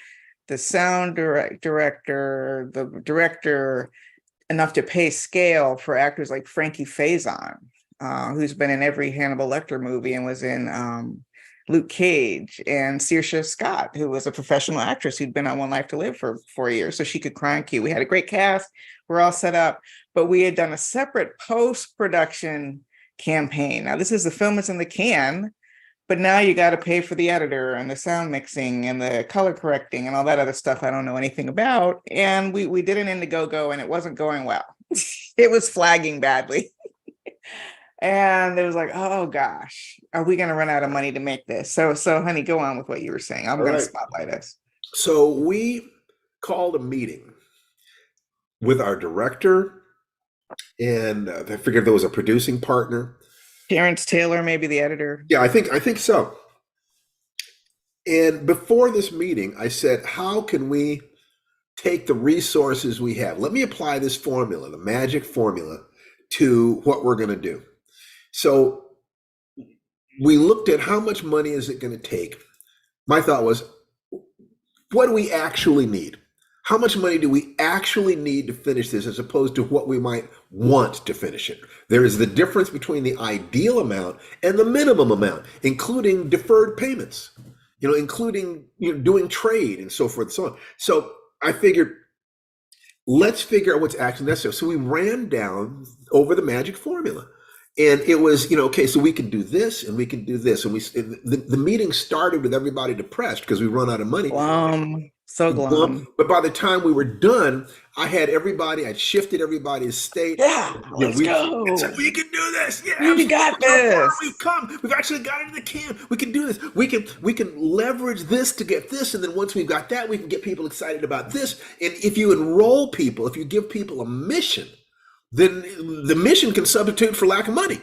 C: the sound director, the director, enough to pay scale for actors like Frankie Faison, who's been in every Hannibal Lecter movie and was in Luke Cage, and Saoirse Scott, who was a professional actress who'd been on One Life to Live for 4 years, so she could cry and cue. We had a great cast. We're all set up, but we had done a separate post-production campaign. Now, this is the film is in the can, but now you got to pay for the editor and the sound mixing and the color correcting and all that other stuff I don't know anything about. And we did an Indiegogo and it wasn't going well. It was flagging badly. And it was like, oh gosh, are we going to run out of money to make this? So honey, go on with what you were saying. I'm going to spotlight us.
A: So we called a meeting with our director and I figured there was a producing partner.
C: Terrence Taylor, maybe the editor.
A: Yeah, I think so. And before this meeting, I said, how can we take the resources we have. Let me apply this formula, the magic formula, to what we're going to do. So we looked at how much money is it going to take. My thought was, what do we actually need? How much money do we actually need to finish this as opposed to what we might want to finish it? There is the difference between the ideal amount and the minimum amount, including deferred payments, including doing trade and so forth and so on. So I figured, let's figure out what's actually necessary. So we ran down over the magic formula. And it was, okay, so we can do this and we can do this. And the meeting started with everybody depressed because we run out of money.
C: So glum.
A: But by the time we were done, I'd shifted everybody's state.
C: Yeah, let's go.
A: So we can do this.
C: Yeah, we got this.
A: We've come. We've actually got into the camp. We can do this. We can leverage this to get this. And then once we've got that, we can get people excited about this. And if you enroll people, if you give people a mission, then the mission can substitute for lack of money.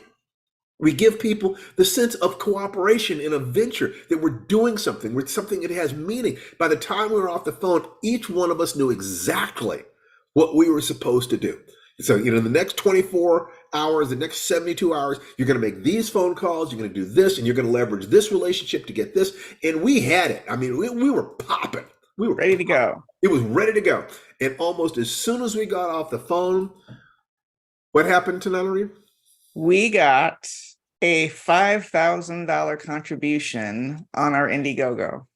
A: We give people the sense of cooperation in a venture, that we're doing something, we're something that has meaning. By the time we were off the phone, each one of us knew exactly what we were supposed to do. So, the next 24 hours, the next 72 hours, you're going to make these phone calls, you're going to do this, and you're going to leverage this relationship to get this. And we had it. I mean, we were popping. We were
C: ready to go.
A: It was ready to go. And almost as soon as we got off the phone, what happened to Nana?
C: We got a $5,000 contribution on our Indiegogo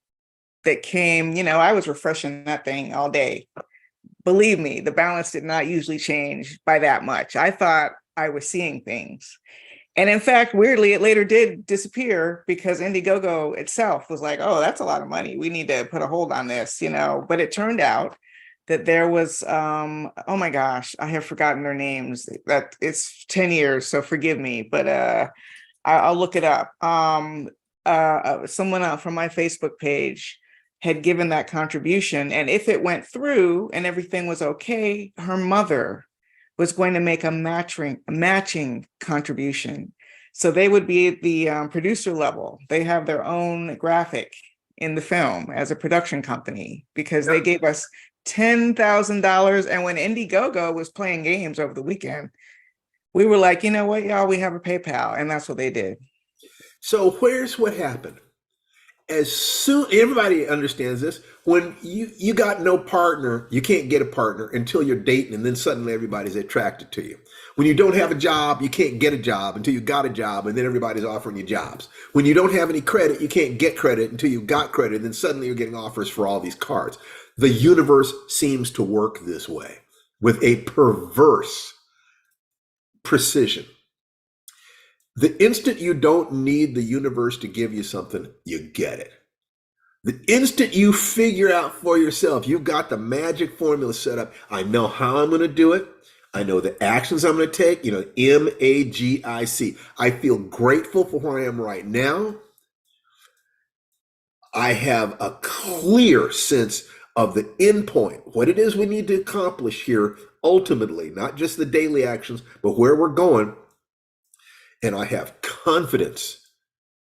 C: that came, I was refreshing that thing all day. Believe me, the balance did not usually change by that much. I thought I was seeing things. And in fact, weirdly, it later did disappear because Indiegogo itself was like, oh, that's a lot of money. We need to put a hold on this, But it turned out that there was, oh my gosh, I have forgotten their names. That it's 10 years, so forgive me, but I'll look it up. Someone from my Facebook page had given that contribution, and if it went through and everything was okay, her mother was going to make a matching contribution. So they would be at the producer level. They have their own graphic in the film as a production company because they gave us $10,000. And when Indiegogo was playing games over the weekend, we were like, you know what, y'all, we have a PayPal. And that's what they did.
A: So here's what happened. As soon, everybody understands this, when you got no partner, you can't get a partner until you're dating, and then suddenly everybody's attracted to you. When you don't have a job, you can't get a job until you got a job, and then everybody's offering you jobs. When you don't have any credit, you can't get credit until you got credit, and then suddenly you're getting offers for all these cards. The universe seems to work this way with a perverse precision. The instant you don't need the universe to give you something, you get it. The instant you figure out for yourself, you've got the magic formula set up. I know how I'm going to do it. I know the actions I'm going to take, MAGIC. I feel grateful for where I am right now. I have a clear sense of the end point, what it is we need to accomplish here ultimately, not just the daily actions, but where we're going. And I have confidence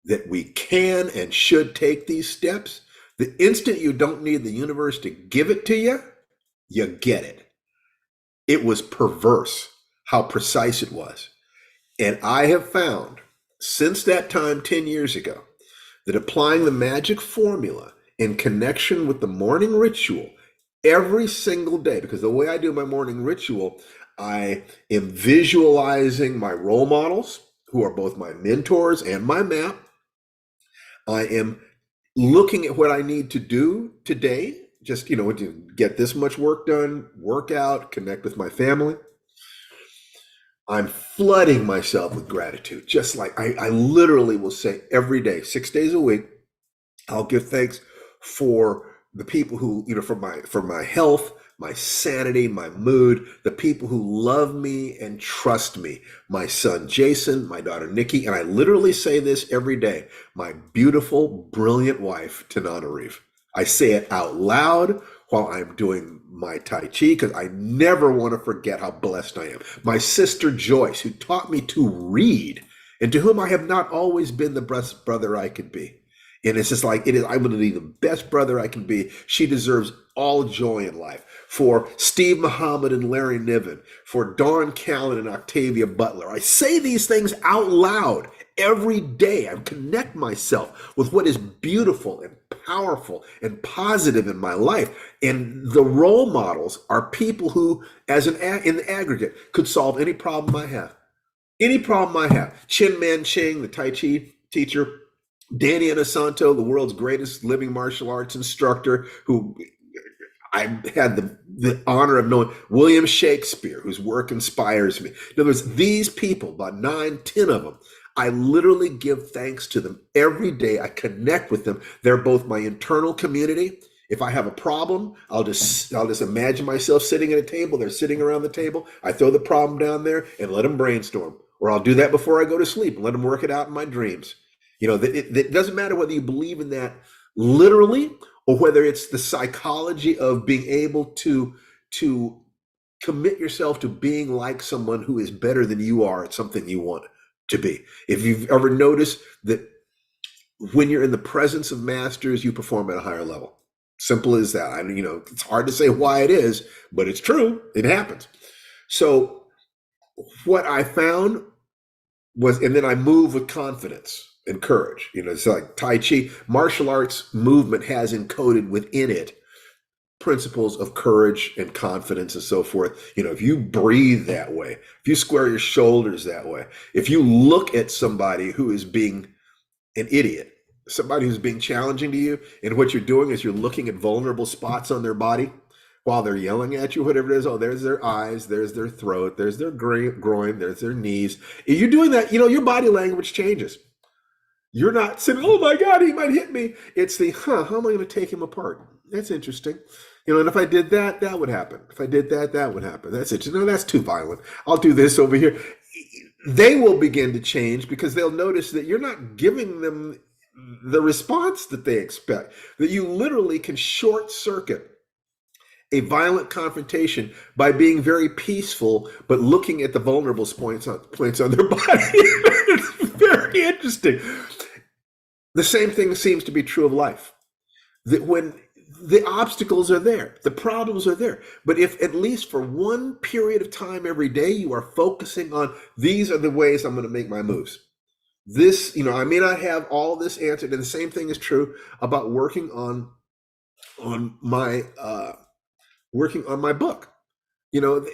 A: that we can and should take these steps. The instant you don't need the universe to give it to you, you get it. It was perverse how precise it was. And I have found since that time 10 years ago that applying the magic formula in connection with the morning ritual every single day, because the way I do my morning ritual, I am visualizing my role models, who are both my mentors and my map. I am looking at what I need to do today, just, to get this much work done, work out, connect with my family. I'm flooding myself with gratitude, just like I literally will say every day, 6 days a week, I'll give thanks for the people who, for my health, my sanity, my mood, the people who love me and trust me, my son, Jason, my daughter, Nikki, and I literally say this every day, my beautiful, brilliant wife, Tananarive. I say it out loud while I'm doing my Tai Chi because I never want to forget how blessed I am. My sister, Joyce, who taught me to read and to whom I have not always been the best brother I could be. And it's just like, it is, I'm going to be the best brother I can be. She deserves all joy in life. For Steve Muhammad and Larry Niven, for Dawn Callan and Octavia Butler. I say these things out loud every day. I connect myself with what is beautiful and powerful and positive in my life. And the role models are people who, in the aggregate, could solve any problem I have. Any problem I have. Chin Man Ching, the Tai Chi teacher, Danny Inosanto, the world's greatest living martial arts instructor, who I had the honor of knowing, William Shakespeare, whose work inspires me. In other words, these people, about 9, 10 of them, I literally give thanks to them every day. I connect with them. They're both my internal community. If I have a problem, I'll just imagine myself sitting at a table. They're sitting around the table. I throw the problem down there and let them brainstorm. Or I'll do that before I go to sleep and let them work it out in my dreams. You know, it doesn't matter whether you believe in that literally or whether it's the psychology of being able to commit yourself to being like someone who is better than you are at something you want to be. If you've ever noticed that when you're in the presence of masters, you perform at a higher level. Simple as that. I mean, you know, it's hard to say why it is, but it's true. It happens. So what I found was, and then I move with confidence and courage. You know, it's like Tai Chi, martial arts movement has encoded within it principles of courage and confidence and so forth. You know, if you breathe that way, if you square your shoulders that way, if you look at somebody who is being an idiot, somebody who's being challenging to you, and what you're doing is you're looking at vulnerable spots on their body while they're yelling at you, whatever it is. Oh, there's their eyes, there's their throat, there's their groin, there's their knees. If you're doing that, you know, your body language changes. You're not saying, oh my God, he might hit me. It's the, how am I going to take him apart? That's interesting. You know, and if I did that, that would happen. If I did that, that would happen. That's it. No, that's too violent. I'll do this over here. They will begin to change because they'll notice that you're not giving them the response that they expect, that you literally can short circuit a violent confrontation by being very peaceful, but looking at the vulnerable points on their body. It's very interesting. The same thing seems to be true of life. That when the obstacles are there, the problems are there, but if at least for one period of time every day you are focusing on, these are the ways I'm going to make my moves. This, you know, I may not have all this answered, and the same thing is true about working on my book. You know,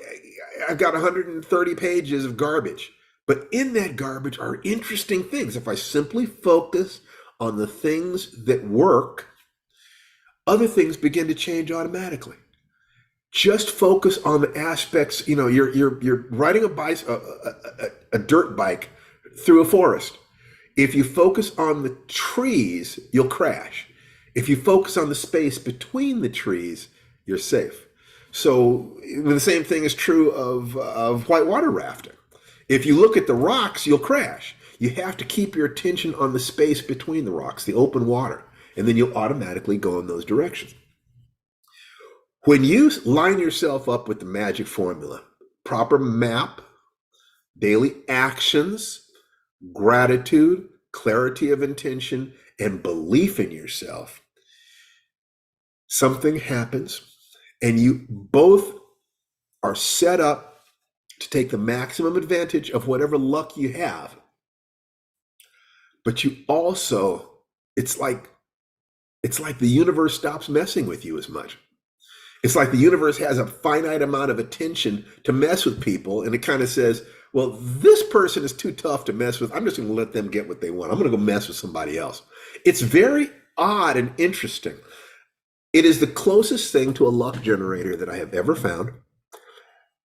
A: I've got 130 pages of garbage, but in that garbage are interesting things. If I simply focus on the things that work, other things begin to change automatically. Just focus on the aspects. You know, you're riding a dirt bike through a forest. If you focus on the trees, you'll crash. If you focus on the space between the trees, you're safe. So the same thing is true of whitewater rafting. If you look at the rocks, you'll crash. You have to keep your attention on the space between the rocks, the open water, and then you'll automatically go in those directions. When you line yourself up with the magic formula, proper map, daily actions, gratitude, clarity of intention, and belief in yourself, something happens, and you both are set up to take the maximum advantage of whatever luck you have. But you also, it's like the universe stops messing with you as much. It's like the universe has a finite amount of attention to mess with people, and it kind of says, well, this person is too tough to mess with. I'm just going to let them get what they want. I'm going to go mess with somebody else. It's very odd and interesting. It is the closest thing to a luck generator that I have ever found,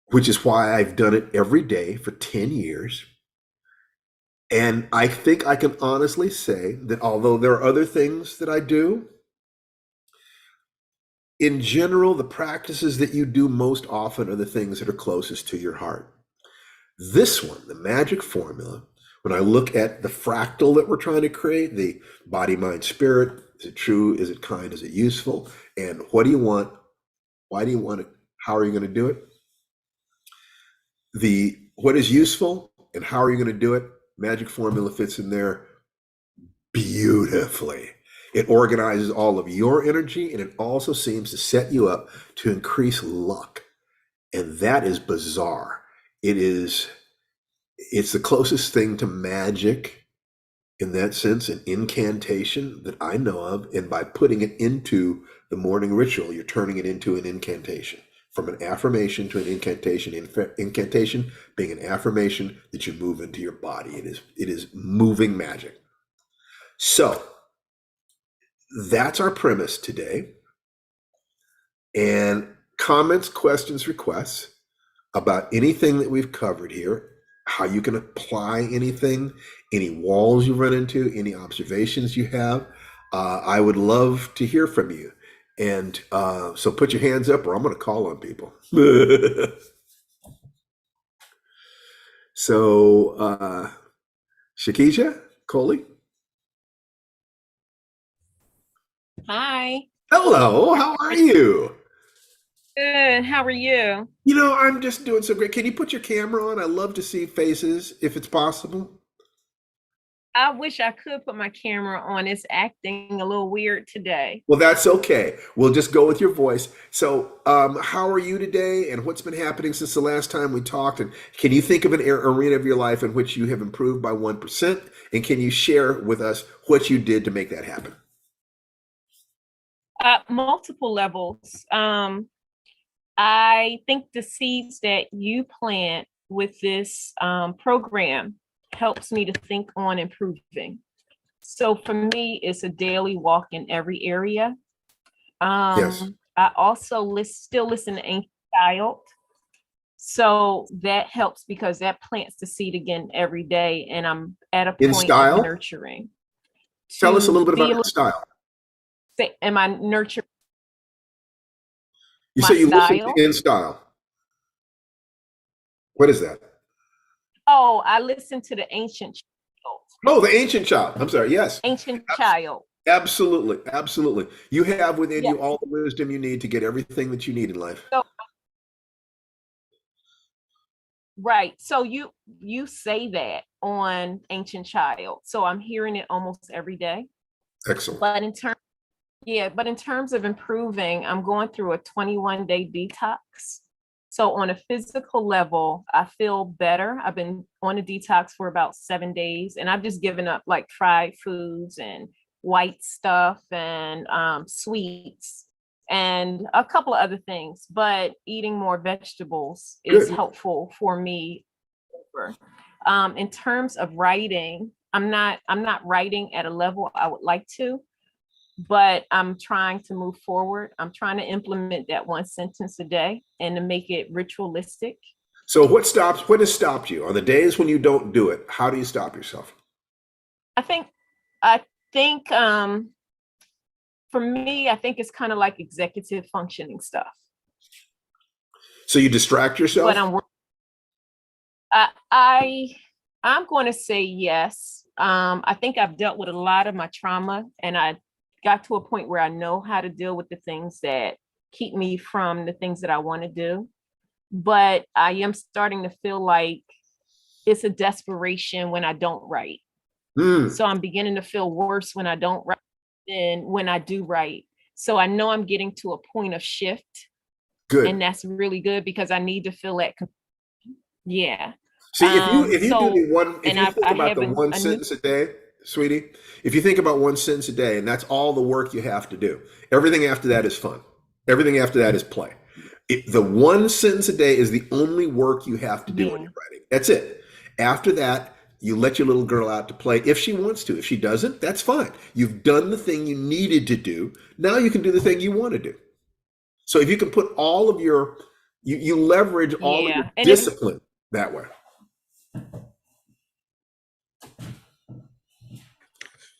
A: which is why I've done it every day for 10 years. And I think I can honestly say that although there are other things that I do, in general, the practices that you do most often are the things that are closest to your heart. This one, the magic formula, when I look at the fractal that we're trying to create, the body, mind, spirit, is it true? Is it kind? Is it useful? And what do you want? Why do you want it? How are you going to do it? What is useful and how are you going to do it? Magic formula fits in there beautifully. It organizes all of your energy, and it also seems to set you up to increase luck. And that is bizarre. It's the closest thing to magic in that sense, an incantation that I know of. And by putting it into the morning ritual, you're turning it into an incantation. From an affirmation to an incantation. Incantation being an affirmation that you move into your body. It is moving magic. So that's our premise today. And comments, questions, requests about anything that we've covered here, how you can apply anything, any walls you run into, any observations you have. I would love to hear from you. And so put your hands up or I'm going to call on people. So, Shakisha, Coley.
I: Hi.
A: Hello, how are you?
I: Good. How are you?
A: You know, I'm just doing so great. Can you put your camera on? I love to see faces if it's possible.
I: I wish I could put my camera on. It's acting a little weird today.
A: Well, that's okay. We'll just go with your voice. So, how are you today, and what's been happening since the last time we talked? And can you think of an arena of your life in which you have improved by 1%? And can you share with us what you did to make that happen?
I: Multiple levels. I think the seeds that you plant with this program helps me to think on improving. So for me, it's a daily walk in every area.
A: Yes.
I: I also still listen to Ancient Child. So that helps because that plants the seed again every day. And I'm at a
A: In
I: point
A: style?
I: of nurturing.
A: Tell us a little bit
I: be
A: about your style.
I: Am I nurturing
A: You
I: my
A: say you listen
I: style?
A: to In Style. What is that?
I: Oh, I listen to the Ancient Child.
A: Oh, the Ancient Child. I'm sorry. Yes.
I: Ancient Child.
A: Absolutely. Absolutely. You have within
I: Yeah.
A: you all the wisdom you need to get everything that you need in life.
I: So, right. So you say that on Ancient Child. So I'm hearing it almost every day.
A: Excellent.
I: But in terms of improving, I'm going through a 21-day detox. So on a physical level, I feel better. I've been on a detox for about 7 days, and I've just given up like fried foods and white stuff and sweets and a couple of other things. But eating more vegetables is
A: Good.
I: helpful for me. In terms of writing, I'm not writing at a level I would like to, but I'm trying to move forward. I'm trying to implement that one sentence a day and to make it ritualistic.
A: So what has stopped you on the days when you don't do it? How do you stop yourself?
I: I think for me, I think it's kind of like executive functioning stuff.
A: So you distract yourself?
I: But I'm going to say yes. I think I've dealt with a lot of my trauma, and I got to a point where I know how to deal with the things that keep me from the things that I want to do. But I am starting to feel like it's a desperation when I don't write. So I'm beginning to feel worse when I don't write than when I do write. So I know I'm getting to a point of shift.
A: Good.
I: And that's really good because I need to feel that. Yeah.
A: See, if you do the one, if you think about the one sentence a day, sweetie, if you think about one sentence a day, and that's all the work you have to do, everything after that is fun. Everything after that is play. The one sentence a day is the only work you have to do when you're writing. That's it. After that, you let your little girl out to play if she wants to. If she doesn't, that's fine. You've done the thing you needed to do. Now you can do the thing you want to do. So if you can put all of your, you leverage all of your discipline that way.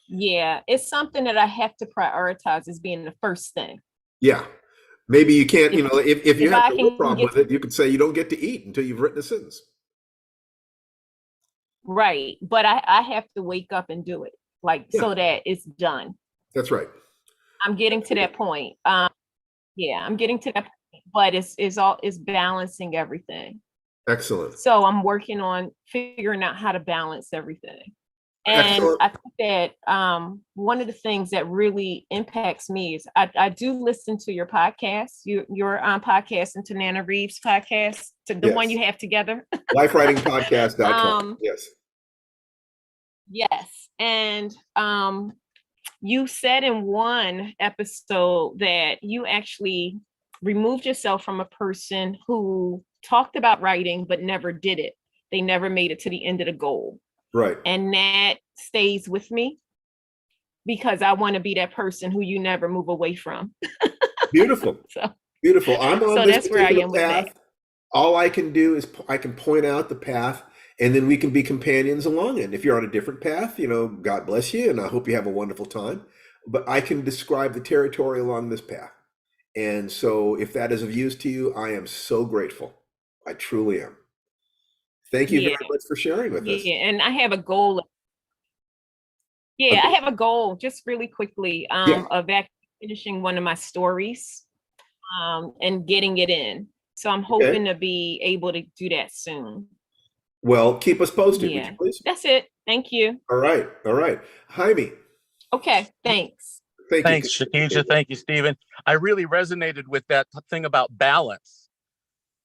I: Yeah, it's something that I have to prioritize as being the first thing.
A: Yeah. Maybe you can't, if you have no problem with it, you could say you don't get to eat until you've written a sentence.
I: Right. But I have to wake up and do it, so that it's done.
A: That's right.
I: I'm getting to that point. I'm getting to that point, but it's balancing everything.
A: Excellent.
I: So I'm working on figuring out how to balance everything. And
A: Excellent.
I: I think that one of the things that really impacts me is I do listen to your podcast, your podcast, and to Nana Reeves' podcast, to the one
A: Yes.
I: you have together.
A: Lifewritingpodcast.com. Yes.
I: Yes. And you said in one episode that you actually removed yourself from a person who talked about writing but never did it. They never made it to the end of the goal.
A: Right.
I: And that stays with me because I want to be that person who you never move away from.
A: Beautiful.
I: So,
A: Beautiful. I'm on
I: so
A: this
I: that's where I
A: particular
I: am with
A: path.
I: that.
A: All I can do is I can point out the path, and then we can be companions along it. If you're on a different path, God bless you, and I hope you have a wonderful time. But I can describe the territory along this path. And so if that is of use to you, I am so grateful. I truly am. Thank you very much for sharing with us.
I: Yeah, and I have a goal. Yeah, I have a goal just really quickly of actually finishing one of my stories and getting it in. So I'm hoping to be able to do that soon.
A: Well, keep us posted, would
I: Yeah,
A: you please?
I: that's it. Thank you.
A: All right. All right. Jaime.
I: Okay, thanks.
A: Thank you.
J: Thanks, Shakija. Thank you, Stephen. I really resonated with that thing about balance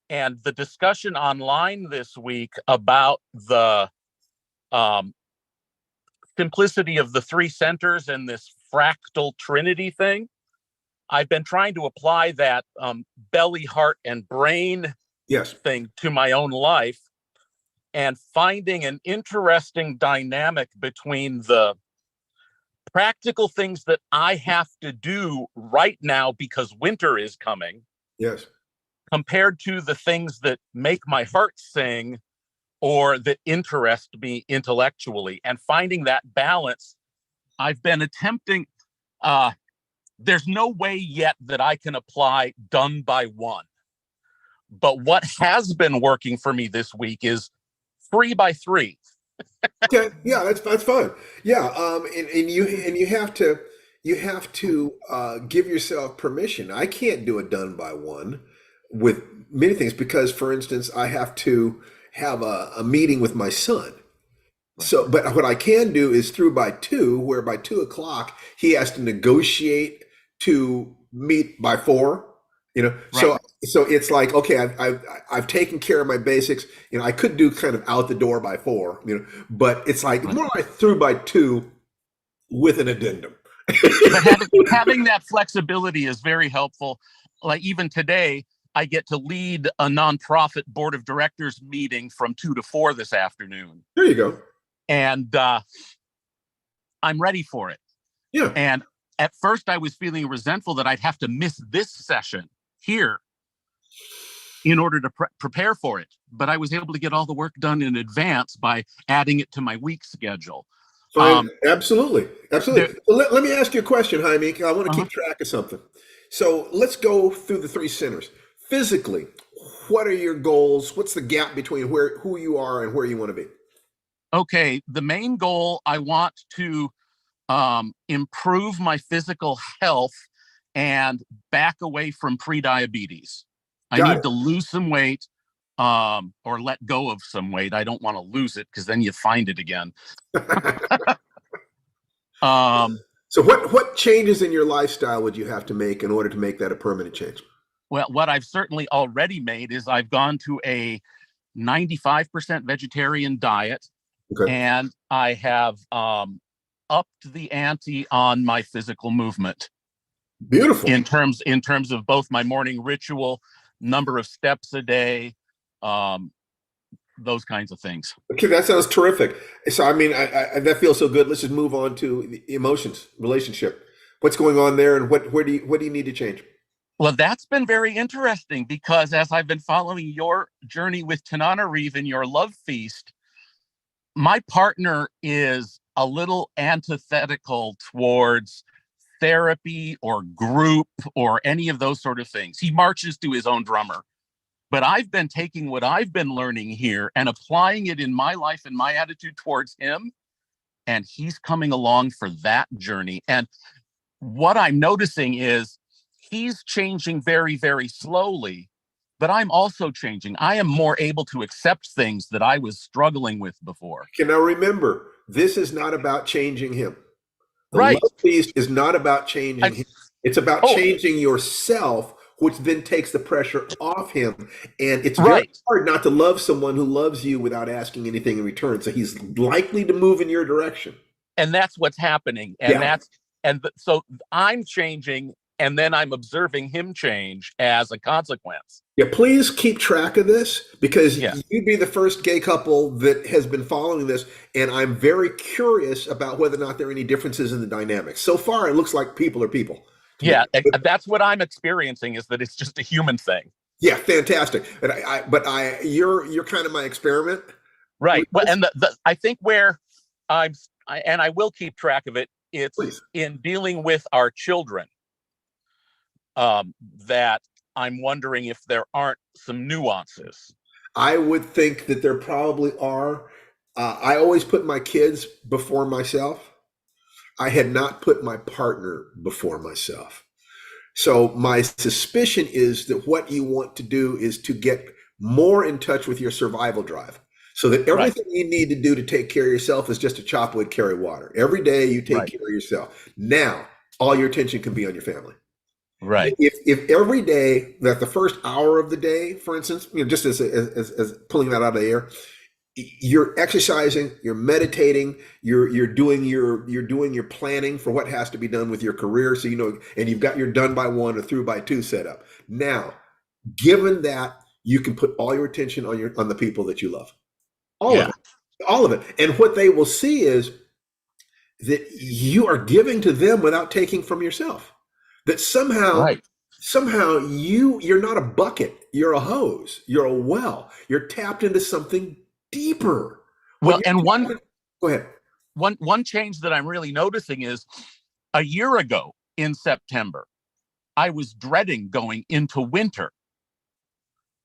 J: and the discussion online this week about the simplicity of the three centers and this fractal trinity thing. I've been trying to apply that belly, heart, and brain thing to my own life and finding an interesting dynamic between the practical things that I have to do right now because winter is coming.
A: Yes.
J: Compared to the things that make my heart sing or that interest me intellectually, and finding that balance. I've been attempting, there's no way yet that I can apply done by one. But what has been working for me this week is 3 by 3.
A: Okay, yeah, that's fine. Yeah, and you have to give yourself permission. I can't do it done by one with many things because, for instance, I have to have a meeting with my son. So, but what I can do is through by 2, where by 2:00 he has to negotiate to meet by 4. So it's like, okay, I've taken care of my basics. I could do kind of out the door by 4. But it's like more like through by 2 with an addendum.
J: But having that flexibility is very helpful. Like even today, I get to lead a nonprofit board of directors meeting from 2 to 4 this afternoon.
A: There you go.
J: And I'm ready for it.
A: Yeah.
J: And at first I was feeling resentful that I'd have to miss this session here in order to prepare for it. But I was able to get all the work done in advance by adding it to my week schedule.
A: Fine. Absolutely. Let me ask you a question, Jaime. I want to keep track of something. So let's go through the 3 centers. Physically, what are your goals? What's the gap between who you are and where you want to be?
J: Okay, the main goal, I want to improve my physical health and back away from pre-diabetes. I need to lose some weight or let go of some weight. I don't want to lose it because then you find it again.
A: So what changes in your lifestyle would you have to make in order to make that a permanent change?
J: Well, what I've certainly already made is I've gone to a 95% vegetarian diet.
A: Okay.
J: And I have upped the ante on my physical movement.
A: Beautiful.
J: In terms of both my morning ritual, number of steps a day, those kinds of things.
A: Okay, that sounds terrific. So, I mean, I that feels so good. Let's just move on to the emotions, relationship. What's going on there, and what do you need to change?
J: Well, that's been very interesting because as I've been following your journey with Tananarive and your love feast, my partner is a little antithetical towards therapy or group or any of those sort of things. He marches to his own drummer. But I've been taking what I've been learning here and applying it in my life and my attitude towards him. And he's coming along for that journey. And what I'm noticing is he's changing very, very slowly. But I'm also changing. I am more able to accept things that I was struggling with before.
A: Okay, now remember, this is not about changing him. The
J: Right.
A: love feast is not about changing him. It's about changing yourself, which then takes the pressure off him. And it's very
J: Right.
A: hard not to love someone who loves you without asking anything in return. So he's likely to move in your direction.
J: And that's what's happening. And so I'm changing, and then I'm observing him change as a consequence.
A: Yeah, please keep track of this, because you'd be the first gay couple that has been following this, and I'm very curious about whether or not there are any differences in the dynamics. So far, it looks like people are people.
J: Yeah, that's what I'm experiencing, is that it's just a human thing.
A: Yeah, fantastic. But you're kind of my experiment,
J: right? Well, and I think where I will keep track of it. It's in dealing with our children that I'm wondering if there aren't some nuances.
A: I would think that there probably are. I always put my kids before myself. I had not put my partner before myself. So my suspicion is that what you want to do is to get more in touch with your survival drive, so that everything you need to do to take care of yourself is just to chop wood, carry water. Every day you take care of yourself. Now, all your attention can be on your family.
J: Right.
A: If every day, that the first hour of the day, for instance, just as pulling that out of the air, you're exercising, you're meditating, you're doing your planning for what has to be done with your career, so and you've got your done by one or through by two set up. Now, given that, you can put all your attention on the people that you love, all of it, and what they will see is that you are giving to them without taking from yourself. That somehow you're not a bucket, you're a hose, you're a well, you're tapped into something deeper.
J: Well, and
A: go ahead.
J: One change that I'm really noticing is, a year ago in September, I was dreading going into winter.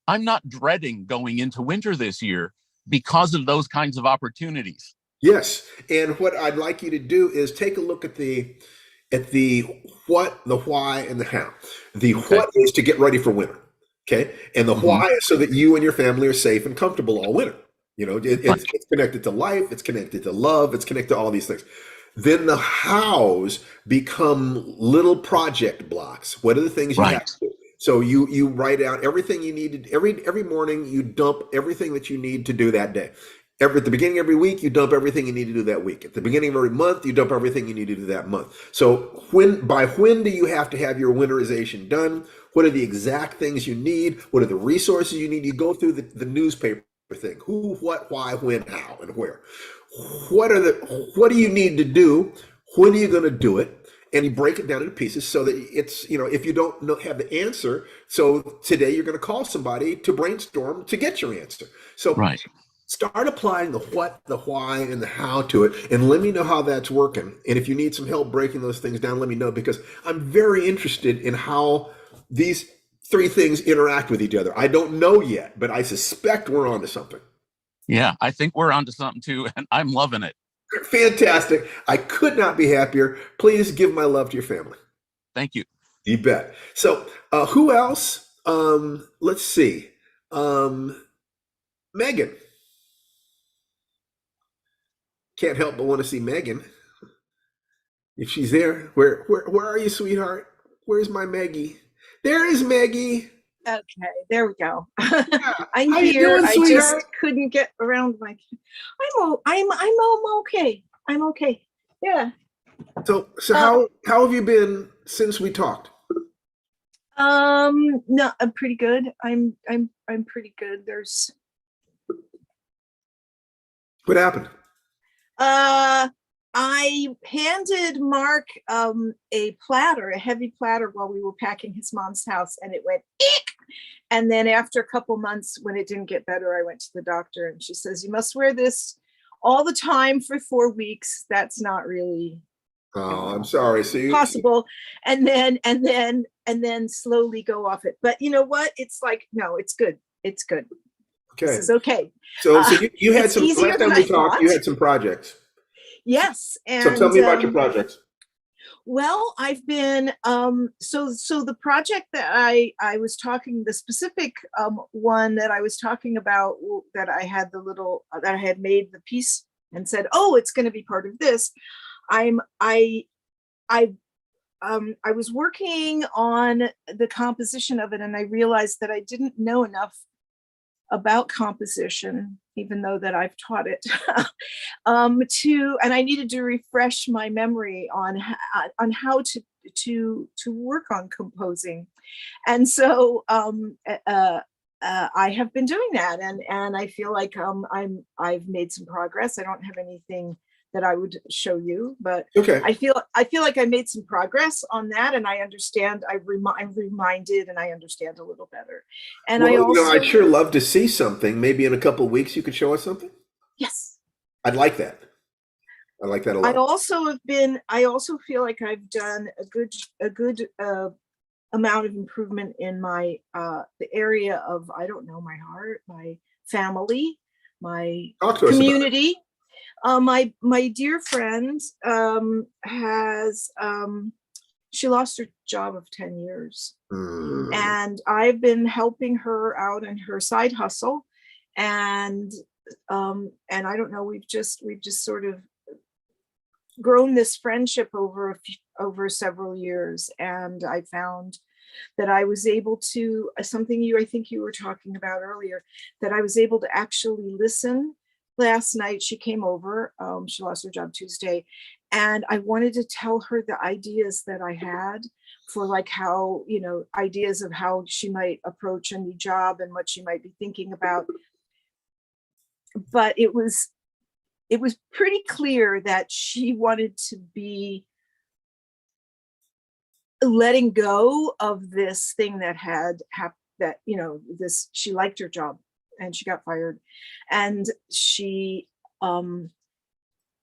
J: I'm not dreading going into winter this year because of those kinds of opportunities.
A: Yes, and what I'd like you to do is take a look at the what, the why, and the how. The what is to get ready for winter, okay? And the why is so that you and your family are safe and comfortable all winter. It's connected to life, it's connected to love, it's connected to all these things. Then the hows become little project blocks. What are the things you have to do? So you write out everything you need to, every morning you dump everything that you need to do that day. At the beginning of every week, you dump everything you need to do that week. At the beginning of every month, you dump everything you need to do that month. So by when do you have to have your winterization done? What are the exact things you need? What are the resources you need? You go through the newspaper thing. Who, what, why, when, how, and where. What do you need to do? When are you going to do it? And you break it down into pieces so that it's, if you don't have the answer, so today you're going to call somebody to brainstorm to get your answer. So start applying the what, the why, and the how to it, and let me know how that's working. And if you need some help breaking those things down, let me know, because I'm very interested in how these three things interact with each other. I don't know yet, but I suspect we're onto something.
J: Yeah, I think we're onto something too, and I'm loving it.
A: Fantastic. I could not be happier. Please give my love to your family.
J: Thank you.
A: You bet. So who else? Let's see. Megan. Can't help but want to see Megan. If she's there, where are you, sweetheart? Where's my Maggie? There is Maggie.
K: Okay, there we go.
A: Yeah.
K: I'm
A: How you
K: here.
A: doing,
K: I
A: sweetheart?
K: just couldn't get around my. I'm okay. I'm okay. Yeah.
A: So how have you been since we talked?
K: No, I'm pretty good. I'm pretty good. There's.
A: What happened?
K: I handed Mark a platter, a heavy platter, while we were packing his mom's house, and it went eek. And then after a couple months, when it didn't get better, I went to the doctor, and she says, you must wear this all the time for 4 weeks. That's not really
A: I'm sorry. So
K: possible. And then slowly go off it. But you know what? It's like, no, it's good. It's good.
A: Okay.
K: This is okay.
A: So you had some,
K: easier
A: last time
K: than
A: we
K: I
A: talked,
K: thought.
A: you had some projects.
K: Yes. And
A: So tell me about your projects.
K: Well, I've been so the project that I was talking, the specific one that I was talking about, that I had that I had made the piece and said, oh, it's going to be part of this. I was working on the composition of it, and I realized that I didn't know enough about composition, even though that I've taught it, and I needed to refresh my memory on how to work on composing. And so I have been doing that, and I feel like I've made some progress. I don't have anything that I would show you, but
A: Okay.
K: I feel like I made some progress on that, and I understand. I'm reminded, and I understand a little better. And
A: Well,
K: I also,
A: I'd sure love to see something. Maybe in a couple of weeks, you could show us something.
K: yes,
A: I'd like that. I like that a lot.
K: I also feel like I've done a good amount of improvement in my the area of, I don't know, my heart, my family, my
A: Talk to us about it.
K: community. My dear friend has she lost her job of 10 years. And I've been helping her out in her side hustle. And I don't know, we've just sort of grown this friendship over several years. And I found that I was able to, something I think you were talking about earlier, that I was able to actually listen. Last night she came over, she lost her job Tuesday, and I wanted to tell her the ideas that I had for, like, how, ideas of how she might approach a new job and what she might be thinking about. But it was pretty clear that she wanted to be letting go of this thing that had happened, that, this, she liked her job and she got fired, and she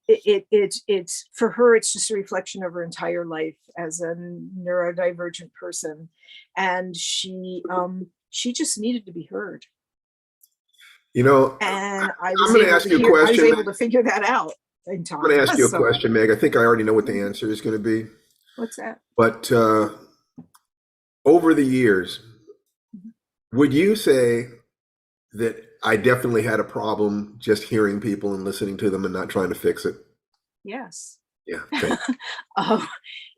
K: it's for her, it's just a reflection of her entire life as a neurodivergent person, and she just needed to be heard. And I was able to figure that out in time.
A: I'm going to ask you a question, Meg. I think I already know what the answer is going to be.
K: What's that?
A: But over the years, would you say that I definitely had a problem just hearing people and listening to them and not trying to fix it?
K: Yes.
A: Yeah.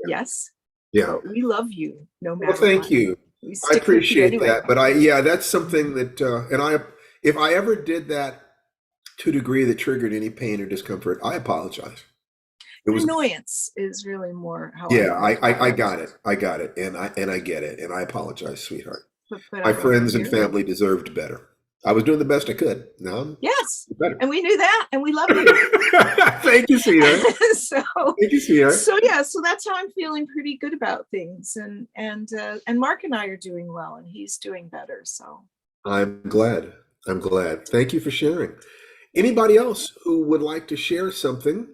K: Yes.
A: Yeah.
K: But we love you no matter.
A: Well, thank
K: what.
A: you. I appreciate that. But that's something that, if I ever did that to a degree that triggered any pain or discomfort, I apologize. It was
K: annoyance is really more how.
A: Yeah, I got it. I got it. And I get it. And I apologize, sweetheart.
K: But
A: my friends and family deserved better. I was doing the best I could. No.
K: Yes.
A: Better.
K: And we knew that, and we love you.
A: Thank you, sweetheart. Thank you, sweetheart.
K: So that's how I'm feeling pretty good about things. And Mark and I are doing well, and he's doing better. So
A: I'm glad. Thank you for sharing. Anybody else who would like to share something?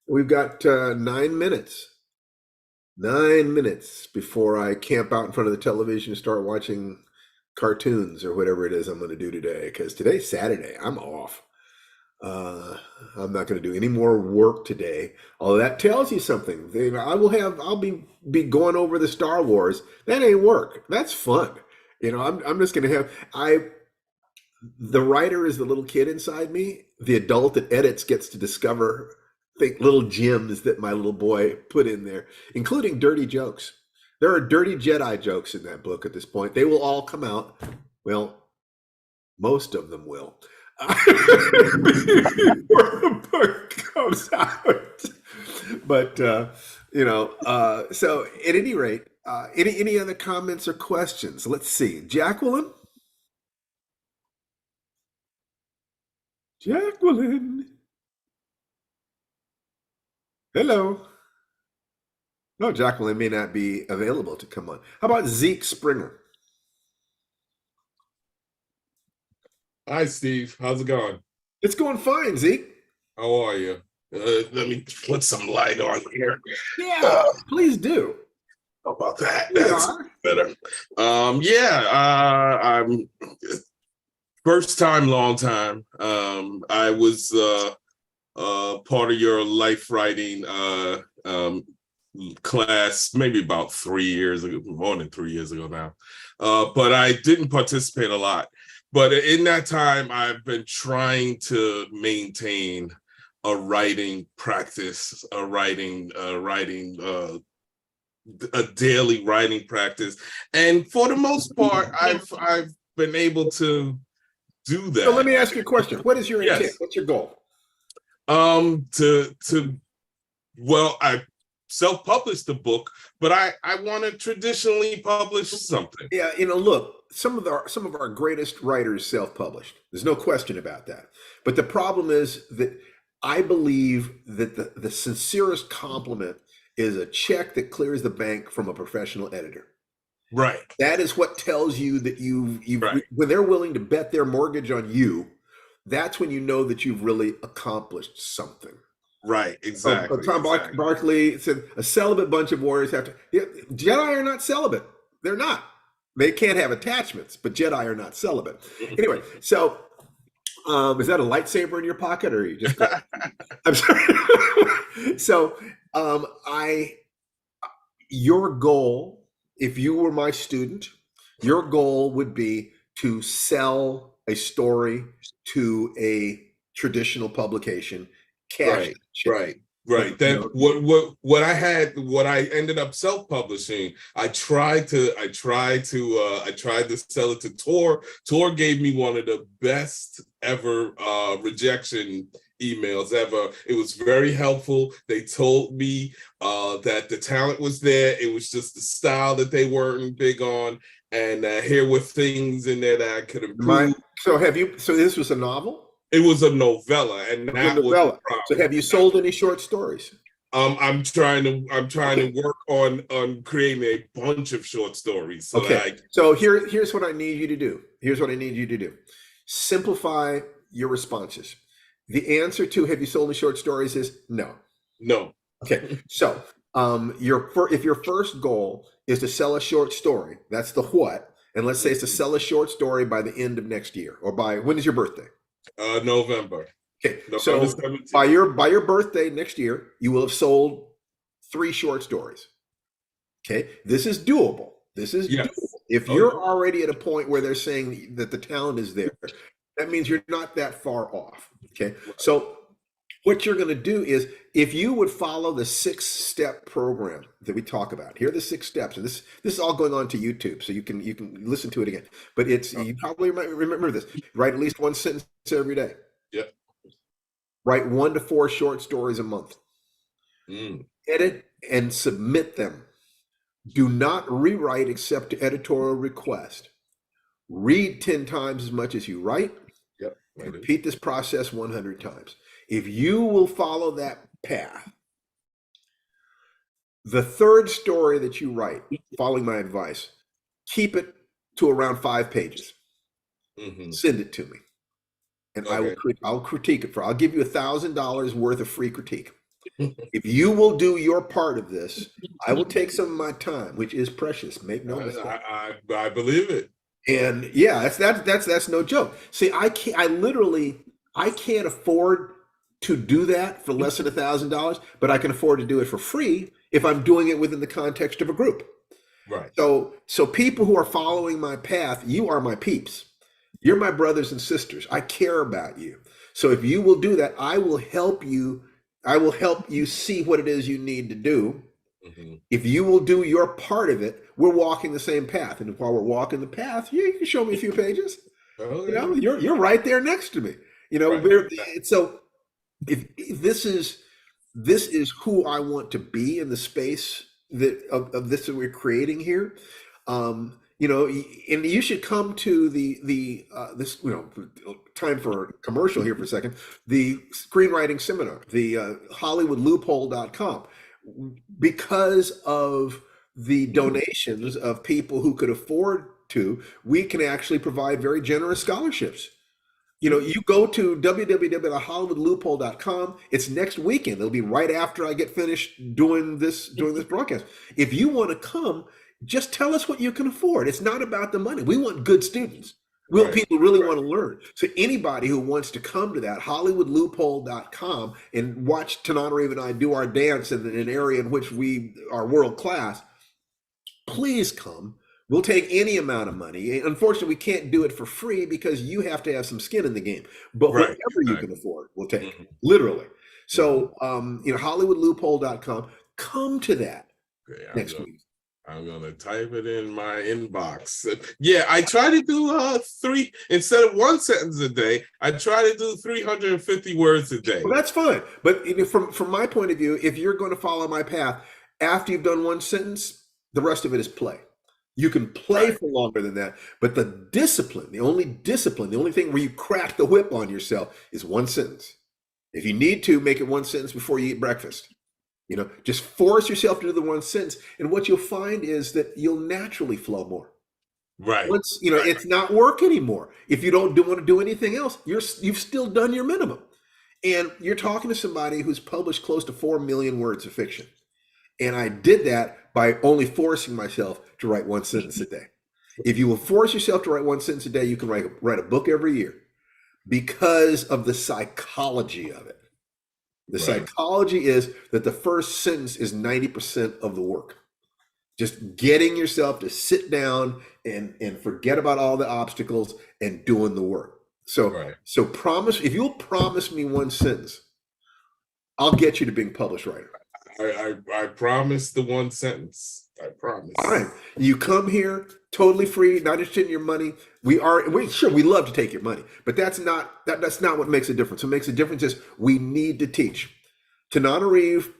A: We've got 9 minutes. 9 minutes before I camp out in front of the television and start watching cartoons or whatever it is I'm going to do today, because today's Saturday. I'm off. I'm not going to do any more work today. Although that tells you something. I'll be going over the Star Wars. That ain't work. That's fun. I'm just going to have the writer is the little kid inside me. The adult that edits gets to discover little gems that my little boy put in there, including dirty jokes. There are dirty Jedi jokes in that book at this point. They will all come out. Well, most of them will. Before the book comes out. But, so at any rate, any other comments or questions? Let's see. Jacqueline? Hello. No, Jacqueline may not be available to come on. How about Zeke Springer?
L: Hi, Steve. How's it going?
A: It's going fine, Zeke.
L: How are you? Let me put some light on here.
A: Yeah, please do.
L: How about that? That's better. I'm first time, long time. I was part of your life writing class maybe about 3 years ago, more than 3 years ago now. But I didn't participate a lot. But in that time, I've been trying to maintain a writing practice, a daily writing practice, and for the most part, I've been able to do that.
A: So let me ask you a question. What is your intent?
L: Yes.
A: What's your goal?
L: Well, I self-published the book, but I want to traditionally publish something.
A: Yeah, look, some of our greatest writers self-published. There's no question about that. But the problem is that I believe that the sincerest compliment is a check that clears the bank from a professional editor.
L: Right.
A: That is what tells you that you've
L: right.
A: When they're willing to bet their mortgage on you, that's when you know that you've really accomplished something.
L: Right, exactly.
A: Tom Barkley said, a celibate bunch of warriors have to. Yeah, Jedi are not celibate. They're not. They can't have attachments, but Jedi are not celibate. Anyway, so is that a lightsaber in your pocket, or are you just? I'm sorry. So, your goal, if you were my student, your goal would be to sell a story to a traditional publication. Cash.
L: Right. That what I ended up self-publishing. I tried to sell it to Tor. Tor gave me one of the best ever rejection emails ever. It was very helpful. They told me that the talent was there. It was just the style that they weren't big on, and here were things in there that I could improve.
A: So this was a novel?
L: It was a novella, and that was the problem.
A: So have you sold any short stories?
L: I'm trying to work on creating a bunch of short stories.
A: So here's what I need you to do. Simplify your responses. The answer to have you sold any short stories is no.
L: No.
A: Okay. So if your first goal is to sell a short story, that's the what, and let's say it's to sell a short story by the end of next year, or when is your birthday?
L: November.
A: Okay,
L: November
A: so
L: 17th.
A: by your birthday next year, you will have sold 3 short stories. Okay, this is doable. Doable. If you're already at a point where they're saying that the talent is there, that means you're not that far off. Okay, so what you're going to do is, if you would follow the 6-step program that we talk about, here are the 6 steps, and this is all going on to YouTube, so you can listen to it again. But you probably might remember this. Write at least 1 sentence every day.
L: Yep.
A: Write 1 to 4 short stories a month. Edit and submit them. Do not rewrite except to editorial request. Read 10 times as much as you write.
L: Yep.
A: And repeat this process 100 times. If you will follow that path, the 3rd story that you write, following my advice, keep it to around 5 pages. Send it to me, and I'll critique it I'll give you $1,000 worth of free critique. If you will do your part of this, I will take some of my time, which is precious. Make no mistake.
L: I believe it.
A: And yeah, that's no joke. See, I can't afford to do that for less than $1,000, but I can afford to do it for free if I'm doing it within the context of a group.
L: Right.
A: So people who are following my path, you are my peeps. You're my brothers and sisters. I care about you. So if you will do that, I will help you. I will help you see what it is you need to do. If you will do your part of it, we're walking the same path. And while we're walking the path, you can show me a few pages. You're right there next to me. So if this is who I want to be in the space of this that we're creating here. And you should come to this time for a commercial here for a second, the screenwriting seminar, the hollywoodloophole.com, because of the donations of people who could afford to, we can actually provide very generous scholarships. You go to www.hollywoodloophole.com. It's next weekend. It'll be right after I get finished doing this broadcast. If you want to come, just tell us what you can afford. It's not about the money. We want good students. We want people who really want to learn. So anybody who wants to come to that, hollywoodloophole.com, and watch Tananarive and I do our dance in an area in which we are world class, please come. We'll take any amount of money. Unfortunately, we can't do it for free because you have to have some skin in the game. But whatever you can afford, we'll take, literally. So, HollywoodLoophole.com, come to that
L: Okay,
A: next week.
L: I'm gonna type it in my inbox. Yeah, I try to do 3 instead of 1 sentence a day. I try to do 350 words a day.
A: Well, that's fine. But from my point of view, if you're going to follow my path, after you've done 1 sentence, the rest of it is play. You can play for longer than that, but the only thing where you crack the whip on yourself is 1 sentence. If you need to, make it 1 sentence before you eat breakfast. Just force yourself to do the 1 sentence, and what you'll find is that you'll naturally flow more.
L: Right.
A: Once it's not work anymore. If you don't want to do anything else, you've still done your minimum, and you're talking to somebody who's published close to 4 million words of fiction. And I did that by only forcing myself to write 1 sentence a day. If you will force yourself to write 1 sentence a day, you can write a book every year because of the psychology of it. The psychology is that the first sentence is 90% of the work. Just getting yourself to sit down and forget about all the obstacles and doing the work. So if you'll promise me 1 sentence, I'll get you to being a published writer.
L: I promise the 1 sentence. I promise.
A: All right. You come here totally free, not interested in your money. We love to take your money, but that's not what makes a difference. What makes a difference is we need to teach. Tanana Reeve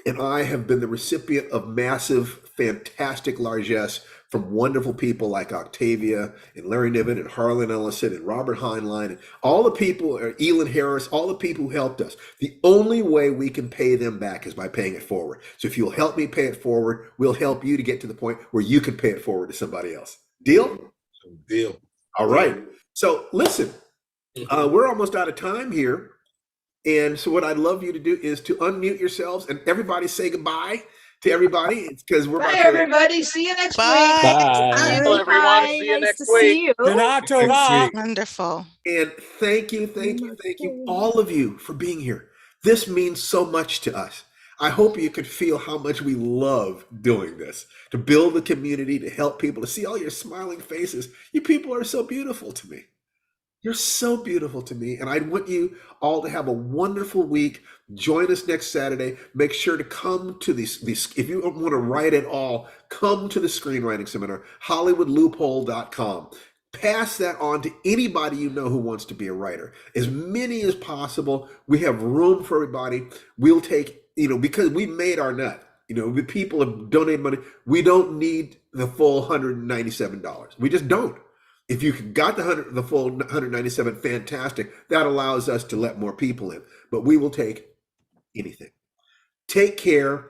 A: and I have been the recipient of massive, fantastic largesse from wonderful people like Octavia and Larry Niven and Harlan Ellison and Robert Heinlein and all the people, Elin Harris, all the people who helped us. The only way we can pay them back is by paying it forward. So if you'll help me pay it forward, we'll help you to get to the point where you can pay it forward to somebody else. Deal?
L: Deal.
A: All right. So listen, we're almost out of time here. And so what I'd love you to do is to unmute yourselves and everybody say goodbye to everybody. It's because we're about
K: Bye, everybody. See you next week.
D: Bye.
F: Hello, everyone. See you next week. Wonderful.
A: And thank you, all of you for being here. This means so much to us. I hope you could feel how much we love doing this, to build the community, to help people, to see all your smiling faces. You people are so beautiful to me. You're so beautiful to me, and I want you all to have a wonderful week. Join us next Saturday. Make sure to come to these. If you want to write at all, come to the screenwriting seminar, HollywoodLoophole.com. Pass that on to anybody you know who wants to be a writer. As many as possible. We have room for everybody. We'll take, because we made our nut. The people have donated money. We don't need the full $197. We just don't. If you got the full 197, fantastic. That allows us to let more people in. But we will take anything. Take care.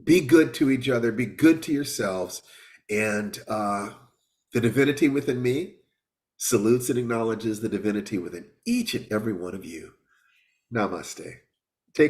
A: Be good to each other. Be good to yourselves. And the divinity within me salutes and acknowledges the divinity within each and every one of you. Namaste.